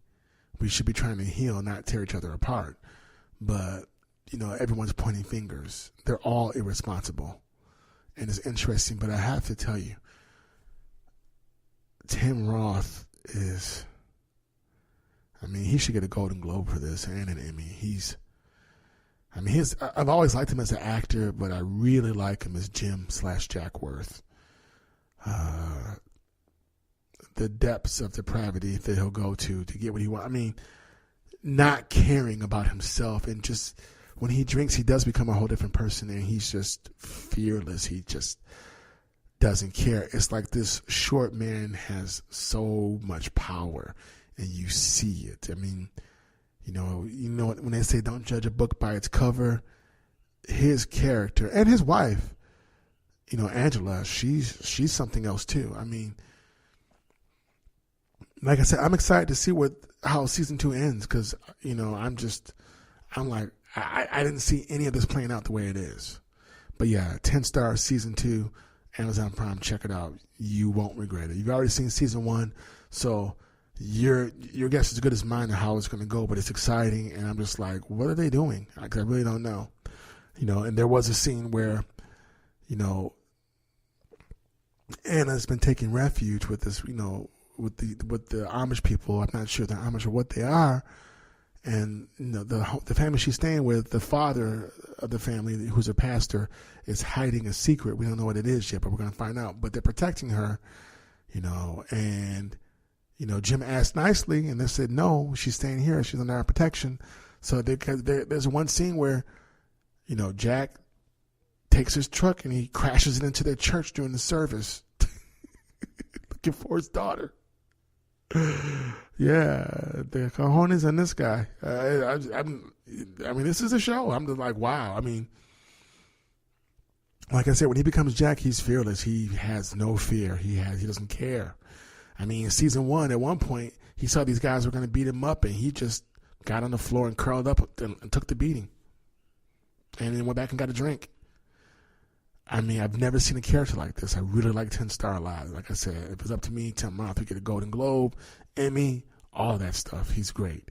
We should be trying to heal, not tear each other apart. But, everyone's pointing fingers. They're all irresponsible. And it's interesting, but I have to tell you, Tim Roth is, he should get a Golden Globe for this and an Emmy. I've always liked him as an actor, but I really like him as Jim/Jack Worth. The depths of depravity that he'll go to get what he wants. Not caring about himself, and just when he drinks, he does become a whole different person, and he's just fearless. He just doesn't care. It's like this short man has so much power, and you see it. When they say don't judge a book by its cover, his character and his wife, Angela, she's something else too. Like I said, I'm excited to see how season 2 ends because, I didn't see any of this playing out the way it is. But yeah, 10-star season 2, Amazon Prime, check it out. You won't regret it. You've already seen season 1, so your guess is as good as mine on how it's going to go, but it's exciting, and I'm just like, what are they doing? Because I really don't know. And there was a scene where, Anna's been taking refuge with this, with the Amish people. I'm not sure the Amish are what they are. And the family she's staying with, the father of the family, who's a pastor, is hiding a secret. We don't know what it is yet, but we're going to find out. But they're protecting her, and Jim asked nicely, and they said no, she's staying here. She's under our protection. So there's one scene where, Jack takes his truck and he crashes it into their church during the service, looking for his daughter. Yeah, the cojones on this guy. This is a show. I'm just like, wow. Like I said, when he becomes Jack, he's fearless. He has no fear. He doesn't care. I mean, season 1, at one point, he saw these guys were going to beat him up, and he just got on the floor and curled up and took the beating. And then went back and got a drink. I mean, I've never seen a character like this. I really like 10 Starlight. Like I said, if it's up to me, Tim Roth would get a Golden Globe, Emmy, all that stuff. He's great.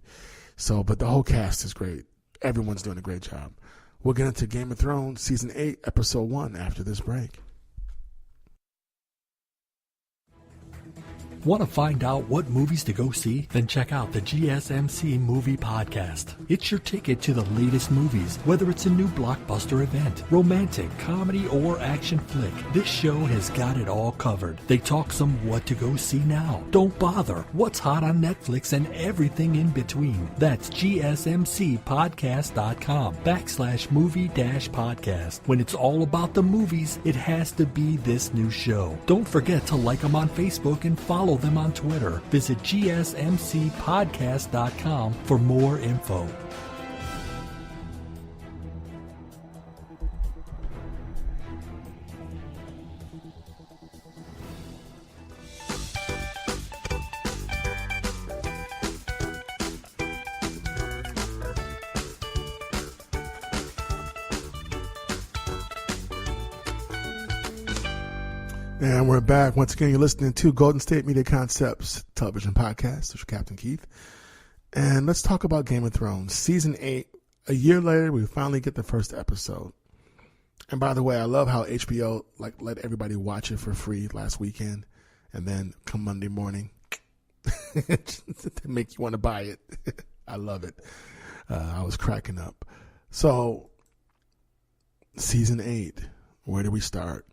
So, but the whole cast is great. Everyone's doing a great job. We'll get into Game of Thrones Season 8, Episode 1 after this break. Want to find out what movies to go see? Then check out the GSMC Movie Podcast. It's your ticket to the latest movies, whether it's a new blockbuster event, romantic, comedy, or action flick. This show has got it all covered. They talk some what to go see now. Don't bother. What's hot on Netflix and everything in between. That's gsmcpodcast.com/movie-podcast. When it's all about the movies, it has to be this new show. Don't forget to like them on Facebook and follow them on Twitter. Visit gsmcpodcast.com for more info. And we're back. Once again, you're listening to Golden State Media Concepts television podcast. This is Captain Keith. And let's talk about Game of Thrones. Season 8. A year later, we finally get the first episode. And by the way, I love how HBO let everybody watch it for free last weekend. And then come Monday morning, to make you want to buy it. I love it. I was cracking up. So, Season 8. Where do we start?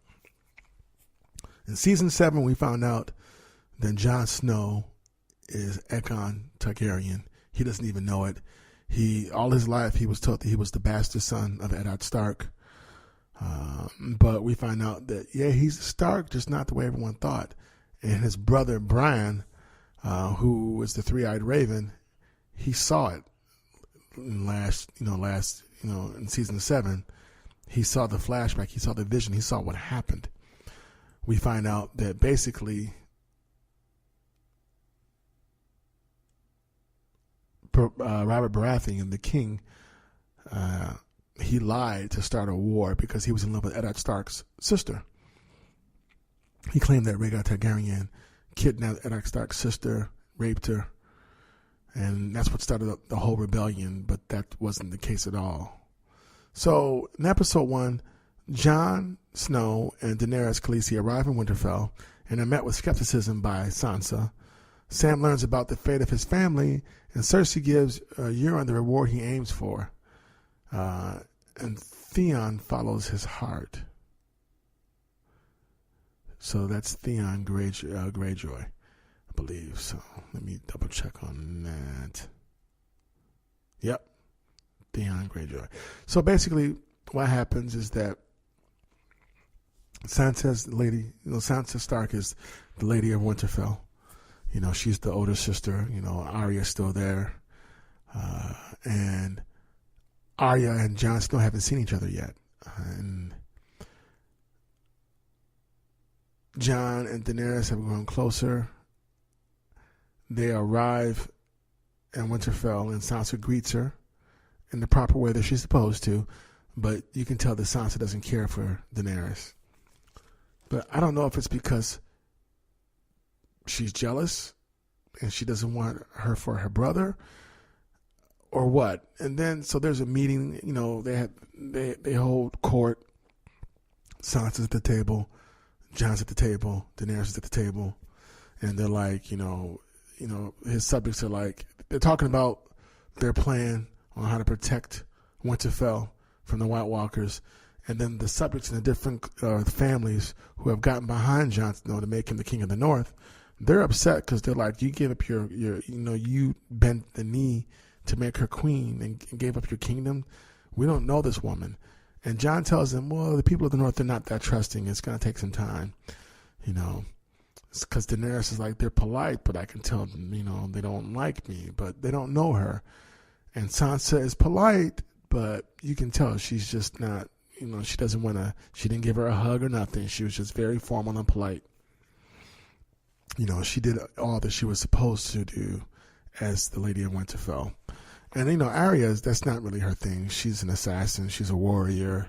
In Season 7, we found out that Jon Snow is Aegon Targaryen. He doesn't even know it. All his life, he was told that he was the bastard son of Eddard Stark. But we find out that, yeah, he's Stark, just not the way everyone thought. And his brother, Brian, who was the three-eyed raven, he saw it in in Season 7. He saw the flashback. He saw the vision. He saw what happened. We find out that basically Robert Baratheon, the king, he lied to start a war because he was in love with Eddard Stark's sister. He claimed that Rhaegar Targaryen kidnapped Eddard Stark's sister, raped her, and that's what started the whole rebellion, but that wasn't the case at all. So in episode 1, Jon Snow and Daenerys Khaleesi arrive in Winterfell and are met with skepticism by Sansa. Sam learns about the fate of his family, and Cersei gives Euron the reward he aims for. And Theon follows his heart. So that's Theon Greyjoy, I believe. So let me double check on that. Yep, Theon Greyjoy. So basically what happens is that Sansa's the lady, Sansa Stark is the lady of Winterfell. She's the older sister. Arya's still there. And Arya and Jon Snow haven't seen each other yet. And Jon and Daenerys have grown closer. They arrive in Winterfell, and Sansa greets her in the proper way that she's supposed to. But you can tell that Sansa doesn't care for Daenerys. But I don't know if it's because she's jealous and she doesn't want her for her brother or what. And then, so there's a meeting, they hold court. Sansa's at the table, Jon's at the table, Daenerys is at the table. And they're like, his subjects are like, they're talking about their plan on how to protect Winterfell from the White Walkers. And then the subjects in the different families who have gotten behind Jon Snow to make him the king of the North, they're upset because they're like, you gave up you bent the knee to make her queen and gave up your kingdom. We don't know this woman. And Jon tells them, well, the people of the North are not that trusting. It's going to take some time. It's because Daenerys is like, they're polite, but I can tell them, they don't like me, but they don't know her. And Sansa is polite, but you can tell she's just not, she doesn't want to, she didn't give her a hug or nothing. She was just very formal and polite. she did all that she was supposed to do as the Lady of Winterfell. And, Arya, that's not really her thing. She's an assassin. She's a warrior.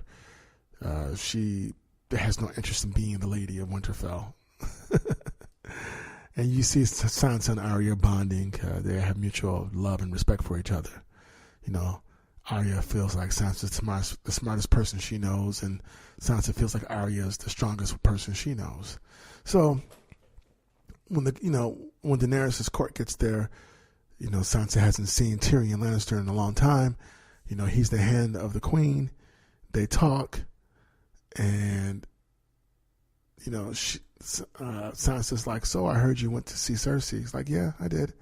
She has no interest in being the Lady of Winterfell. And you see Sansa and Arya bonding. They have mutual love and respect for each other. Arya feels like Sansa's the smartest person she knows, and Sansa feels like Arya is the strongest person she knows. So when when Daenerys' court gets there, Sansa hasn't seen Tyrion Lannister in a long time. He's the hand of the queen. They talk, and Sansa's like, "So I heard you went to see Cersei." He's like, "Yeah, I did."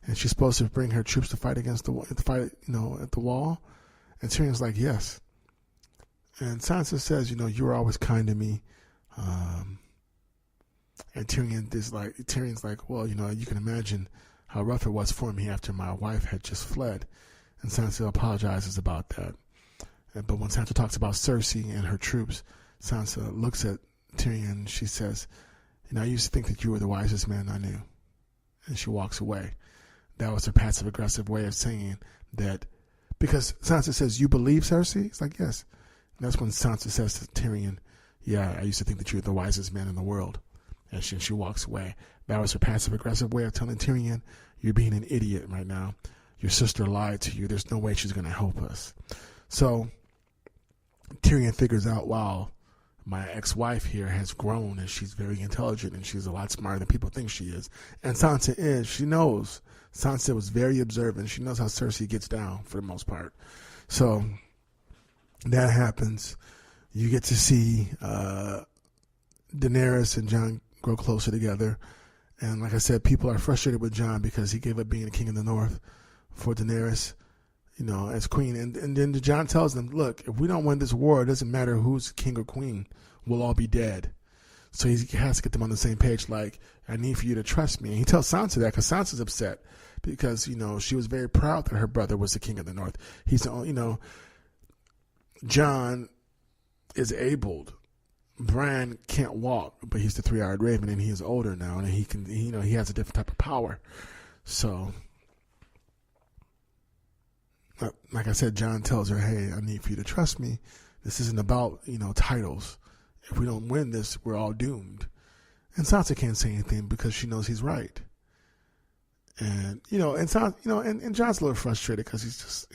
And she's supposed to bring her troops to fight against at the wall. And Tyrion's like, "Yes." And Sansa says, "You were always kind to me." And Tyrion's like, "Well, you can imagine how rough it was for me after my wife had just fled." And Sansa apologizes about that. But when Sansa talks about Cersei and her troops, Sansa looks at Tyrion. She says, "I used to think that you were the wisest man I knew." And she walks away. That was her passive-aggressive way of saying that, because Sansa says, "You believe Cersei?" He's like, "Yes." And that's when Sansa says to Tyrion, "Yeah, I used to think that you were the wisest man in the world." And she walks away. That was her passive-aggressive way of telling Tyrion, "You're being an idiot right now. Your sister lied to you. There's no way she's going to help us." So Tyrion figures out, wow, my ex-wife here has grown, and she's very intelligent, and she's a lot smarter than people think she is. And Sansa is. She knows. Sansa was very observant. She knows how Cersei gets down for the most part. So that happens. You get to see Daenerys and Jon grow closer together. And like I said, people are frustrated with Jon because he gave up being the king of the North for Daenerys, as queen. And then Jon tells them, "Look, if we don't win this war, it doesn't matter who's king or queen. We'll all be dead." So he has to get them on the same page. Like, "I need for you to trust me." And he tells Sansa that because Sansa's upset because, she was very proud that her brother was the king of the North. He's the only, Jon is abled. Bran can't walk, but he's the three-eyed raven, and he is older now, and he can, he has a different type of power. So, like I said, Jon tells her, "Hey, I need for you to trust me. This isn't about, titles. If we don't win this, we're all doomed." And Sansa can't say anything because she knows he's right. And, and Jon's a little frustrated because he's just,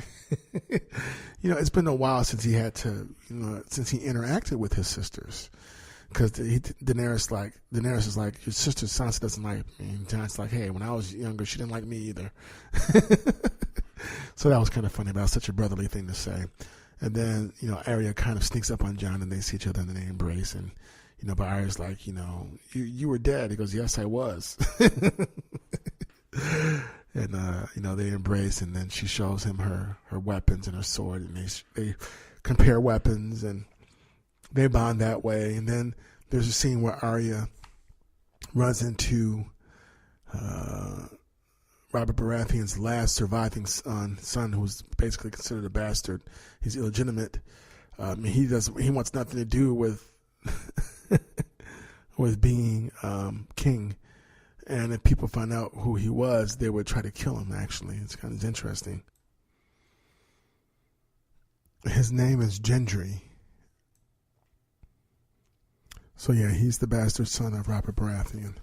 it's been a while since he had to, since he interacted with his sisters. Because Daenerys is like, "Your sister Sansa doesn't like me." And Jon's like, "Hey, when I was younger, she didn't like me either." So that was kind of funny. That was such a brotherly thing to say. And then, Arya kind of sneaks up on Jon, and they see each other and they embrace. And, but Arya's like, you were dead. He goes, "Yes, I was." And, they embrace, and then she shows him her weapons and her sword, and they compare weapons, and they bond that way. And then there's a scene where Arya runs into Robert Baratheon's last surviving son, who's basically considered a bastard. He's illegitimate. He wants nothing to do with with being king. And if people find out who he was, they would try to kill him, actually. It's kind of interesting. His name is Gendry. So, yeah, he's the bastard son of Robert Baratheon.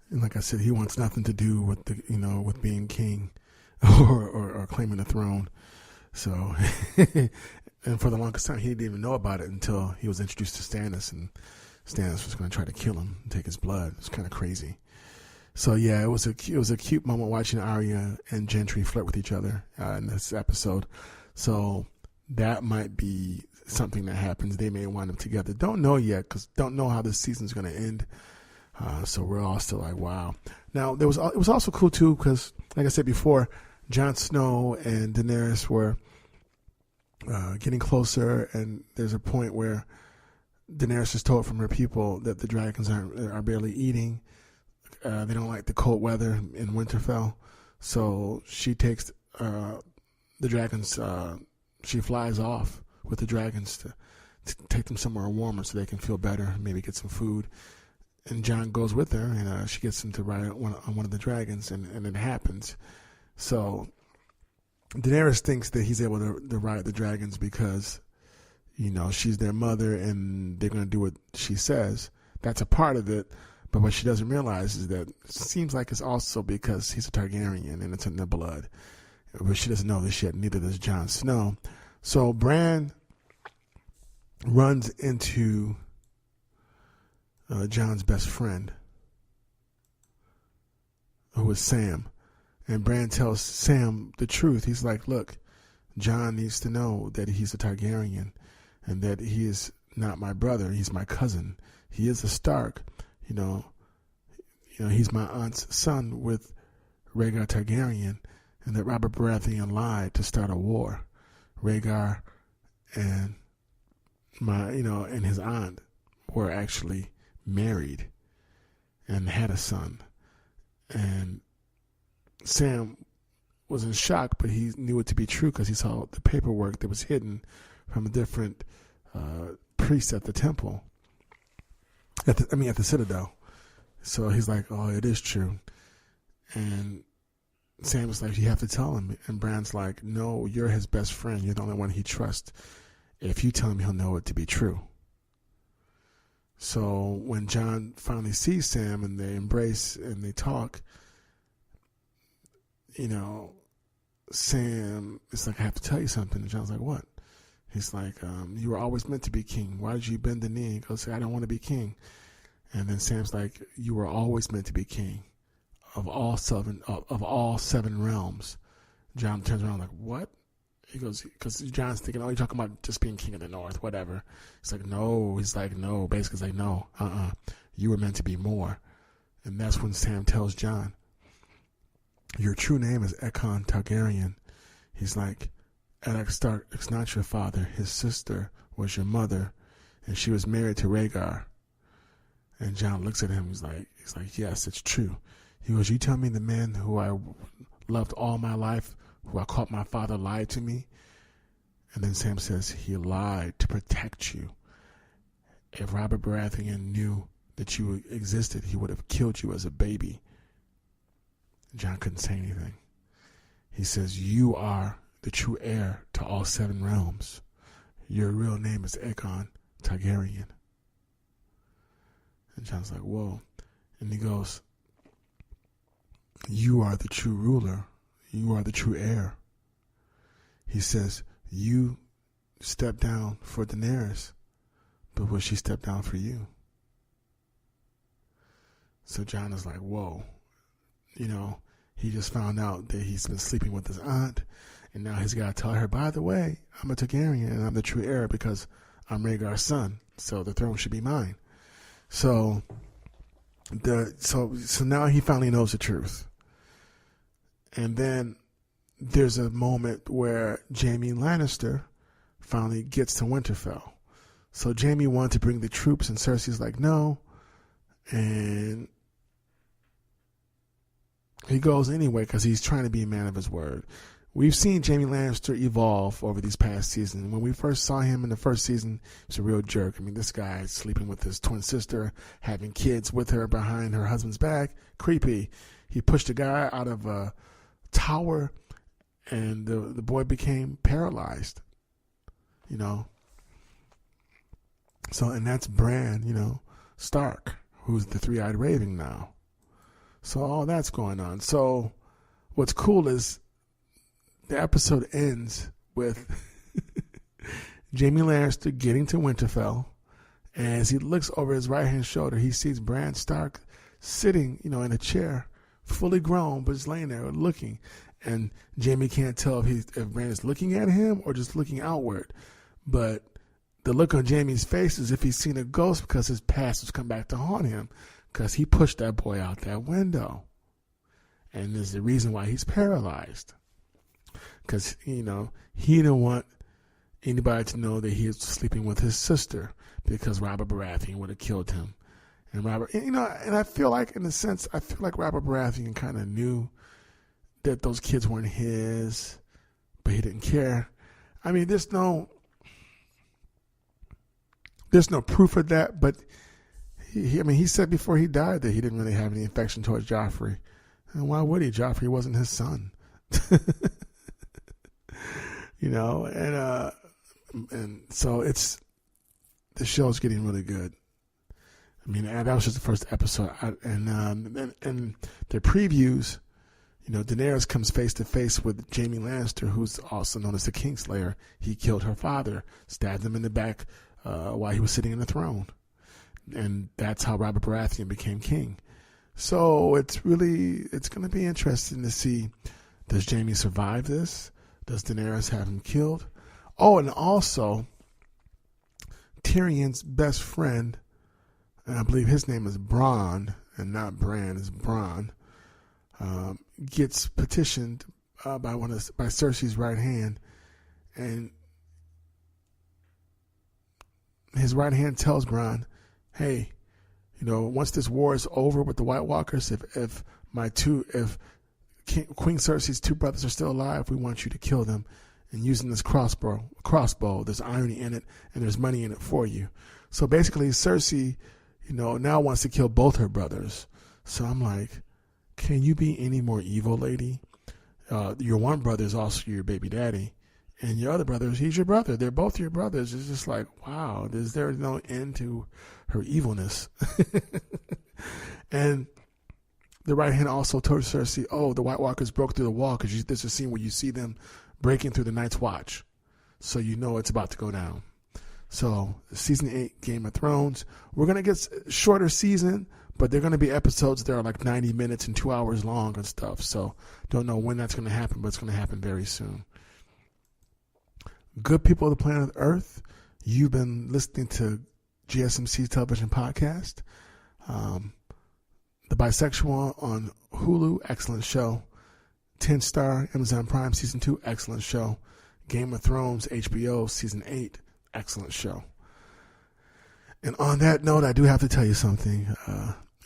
And like I said, he wants nothing to do with with being king or claiming the throne. So, and for the longest time, he didn't even know about it until he was introduced to Stannis, and Stannis was going to try to kill him and take his blood. It's kind of crazy. So yeah, it was a cute moment watching Arya and Gendry flirt with each other in this episode. So that might be something that happens. They may wind up together. Don't know yet because don't know how this season's going to end. So we're all still like, wow. Now it was also cool too because, like I said before, Jon Snow and Daenerys were getting closer, and there's a point where Daenerys is told from her people that the dragons are barely eating. They don't like the cold weather in Winterfell, so she takes the dragons. She flies off with the dragons to take them somewhere warmer so they can feel better, maybe get some food. and Jon goes with her, and she gets him to ride on one of the dragons, and it happens. So Daenerys thinks that he's able to ride the dragons because, she's their mother, and they're going to do what she says. That's a part of it. But what she doesn't realize is that it seems like it's also because he's a Targaryen and it's in their blood. But she doesn't know this yet. Neither does Jon Snow. So Bran runs into Jon's best friend, who is Sam. And Bran tells Sam the truth. He's like, look, Jon needs to know that he's a Targaryen and that he is not my brother. He's my cousin. He is a Stark. He's my aunt's son with Rhaegar Targaryen, and that Robert Baratheon lied to start a war. Rhaegar and and his aunt were actually married and had a son. And Sam was in shock, but he knew it to be true because he saw the paperwork that was hidden from a different priest at the temple. At the Citadel. So he's like, oh, it is true. And Sam was like, you have to tell him. And Bran's like, no, you're his best friend. You're the only one he trusts. If you tell him, he'll know it to be true. So when Jon finally sees Sam and they embrace and they talk, Sam is like, I have to tell you something. And Jon's like, what? He's like, you were always meant to be king. Why did you bend the knee? He goes, I don't want to be king. And then Sam's like, you were always meant to be king of all seven realms. Jon turns around like, what? He goes, because Jon's thinking, oh, you're talking about just being king of the north, whatever. He's like, no. He's like, no. Basically, he's like, no, you were meant to be more. And that's when Sam tells Jon, your true name is Aegon Targaryen. He's like, Eddard Stark is not your father. His sister was your mother, and she was married to Rhaegar. And Jon looks at him. He's like, yes, it's true. He goes, you tell me the man who I loved all my life, who I caught my father, lied to me? And then Sam says, he lied to protect you. If Robert Baratheon knew that you existed, he would have killed you as a baby. Jon couldn't say anything. He says, you are the true heir to all seven realms. Your real name is Aegon Targaryen. And Jon's like, whoa. And he goes, you are the true ruler. You are the true heir. He says, you stepped down for Daenerys, but will she step down for you? So Jon is like, whoa. He just found out that he's been sleeping with his aunt, and now he's got to tell her, by the way, I'm a Targaryen and I'm the true heir because I'm Rhaegar's son, so the throne should be mine. So now he finally knows the truth. And then there's a moment where Jaime Lannister finally gets to Winterfell. So Jaime wanted to bring the troops, and Cersei's like, no. And he goes anyway because he's trying to be a man of his word. We've seen Jaime Lannister evolve over these past seasons. When we first saw him in the first season, he's a real jerk. I mean, this guy sleeping with his twin sister, having kids with her behind her husband's back. Creepy. He pushed a guy out of a tower, and the boy became paralyzed. So, and that's Bran, Stark, who's the three-eyed raven now. So all that's going on. So what's cool is the episode ends with Jaime Lannister getting to Winterfell. And as he looks over his right-hand shoulder, he sees Bran Stark sitting, in a chair, fully grown, but just laying there looking. And Jaime can't tell if Bran is looking at him or just looking outward. But the look on Jaime's face is if he's seen a ghost because his past has come back to haunt him because he pushed that boy out that window. And there's the reason why he's paralyzed. Because, he didn't want anybody to know that he was sleeping with his sister because Robert Baratheon would have killed him. And and I feel like, in a sense, Robert Baratheon kind of knew that those kids weren't his, but he didn't care. I mean, there's no proof of that, but He said before he died that he didn't really have any affection towards Joffrey. And why would he? Joffrey wasn't his son. And so the show's getting really good. That was just the first episode. And the previews, Daenerys comes face to face with Jaime Lannister, who's also known as the Kingslayer. He killed her father, stabbed him in the back while he was sitting in the throne. And that's how Robert Baratheon became king. So it's going to be interesting to see, does Jaime survive this? Does Daenerys have him killed? Oh, and also Tyrion's best friend, and I believe his name is Bronn, and not Bran, it's Bronn, gets petitioned by Cersei's right hand, and his right hand tells Bronn, hey, once this war is over with the White Walkers, if Queen Cersei's two brothers are still alive, we want you to kill them. And using this crossbow, there's irony in it, and there's money in it for you. So basically, Cersei, now wants to kill both her brothers. So I'm like, can you be any more evil, lady? Your one brother is also your baby daddy, and your other brother, he's your brother. They're both your brothers. It's just like, wow, is there no end to her evilness? And the right hand also told Cersei, oh, the White Walkers broke through the wall, because there's a scene where you see them breaking through the Night's Watch. So it's about to go down. So season 8, Game of Thrones. We're going to get a shorter season, but they're going to be episodes that are like 90 minutes and 2 hours long and stuff. So don't know when that's going to happen, but it's going to happen very soon. Good people of the planet Earth, you've been listening to GSMC television podcast. The Bisexual on Hulu, excellent show. 10-star, Amazon Prime Season 2, excellent show. Game of Thrones, HBO, Season 8, excellent show. And on that note, I do have to tell you something.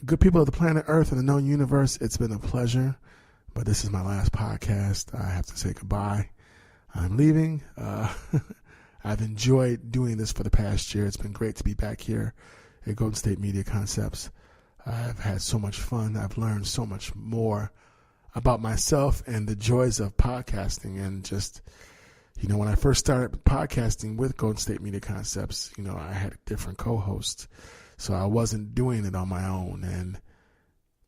Good people of the planet Earth and the known universe, it's been a pleasure, but this is my last podcast. I have to say goodbye. I'm leaving. I've enjoyed doing this for the past year. It's been great to be back here at Golden State Media Concepts. I've had so much fun. I've learned so much more about myself and the joys of podcasting. And just, when I first started podcasting with Golden State Media Concepts, I had different co-hosts. So I wasn't doing it on my own. And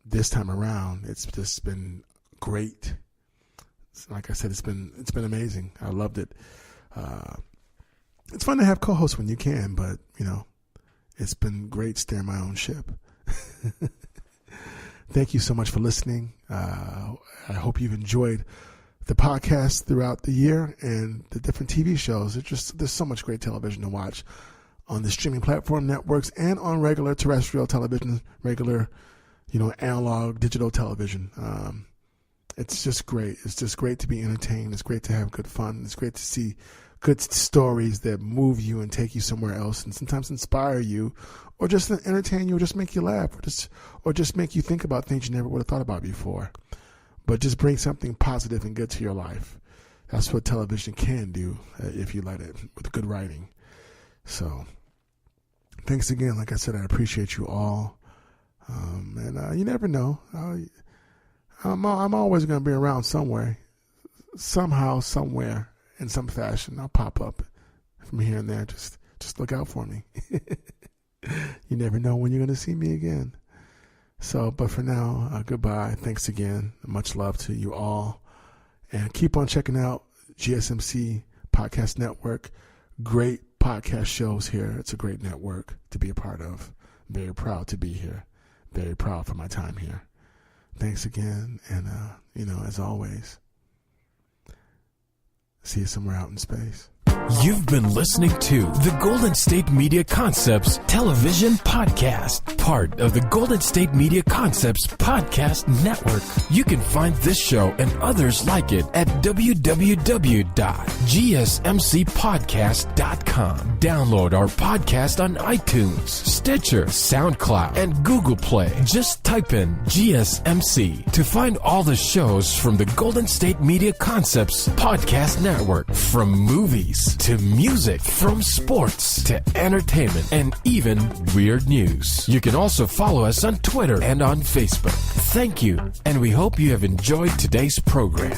this time around, it's just been great. Like I said, it's been amazing. I loved it. It's fun to have co-hosts when you can, but, it's been great steering my own ship. Thank you so much for listening. I hope you've enjoyed the podcast throughout the year and the different TV shows. There's so much great television to watch on the streaming platform networks and on regular terrestrial television, regular, analog digital television. It's just great. It's just great to be entertained. It's great to have good fun. It's great to see good stories that move you and take you somewhere else and sometimes inspire you or just entertain you or just make you laugh or just make you think about things you never would have thought about before. But just bring something positive and good to your life. That's what television can do if you let it, with good writing. So thanks again. Like I said, I appreciate you all. And you never know. I'm always going to be around somewhere, somehow, somewhere, in some fashion. I'll pop up from here and there. Just look out for me. You never know when you're going to see me again. So, but for now, goodbye. Thanks again. Much love to you all. And keep on checking out GSMC Podcast Network. Great podcast shows here. It's a great network to be a part of. Very proud to be here. Very proud for my time here. Thanks again. And, as always, see you somewhere out in space. You've been listening to the Golden State Media Concepts Television Podcast, part of the Golden State Media Concepts Podcast Network. You can find this show and others like it at www.gsmcpodcast.com. Download our podcast on iTunes, Stitcher, SoundCloud, and Google Play. Just type in GSMC to find all the shows from the Golden State Media Concepts Podcast Network. From movies movies to music, from sports to entertainment, and even weird news. You can also follow us on Twitter and on Facebook. Thank you, and we hope you have enjoyed today's program.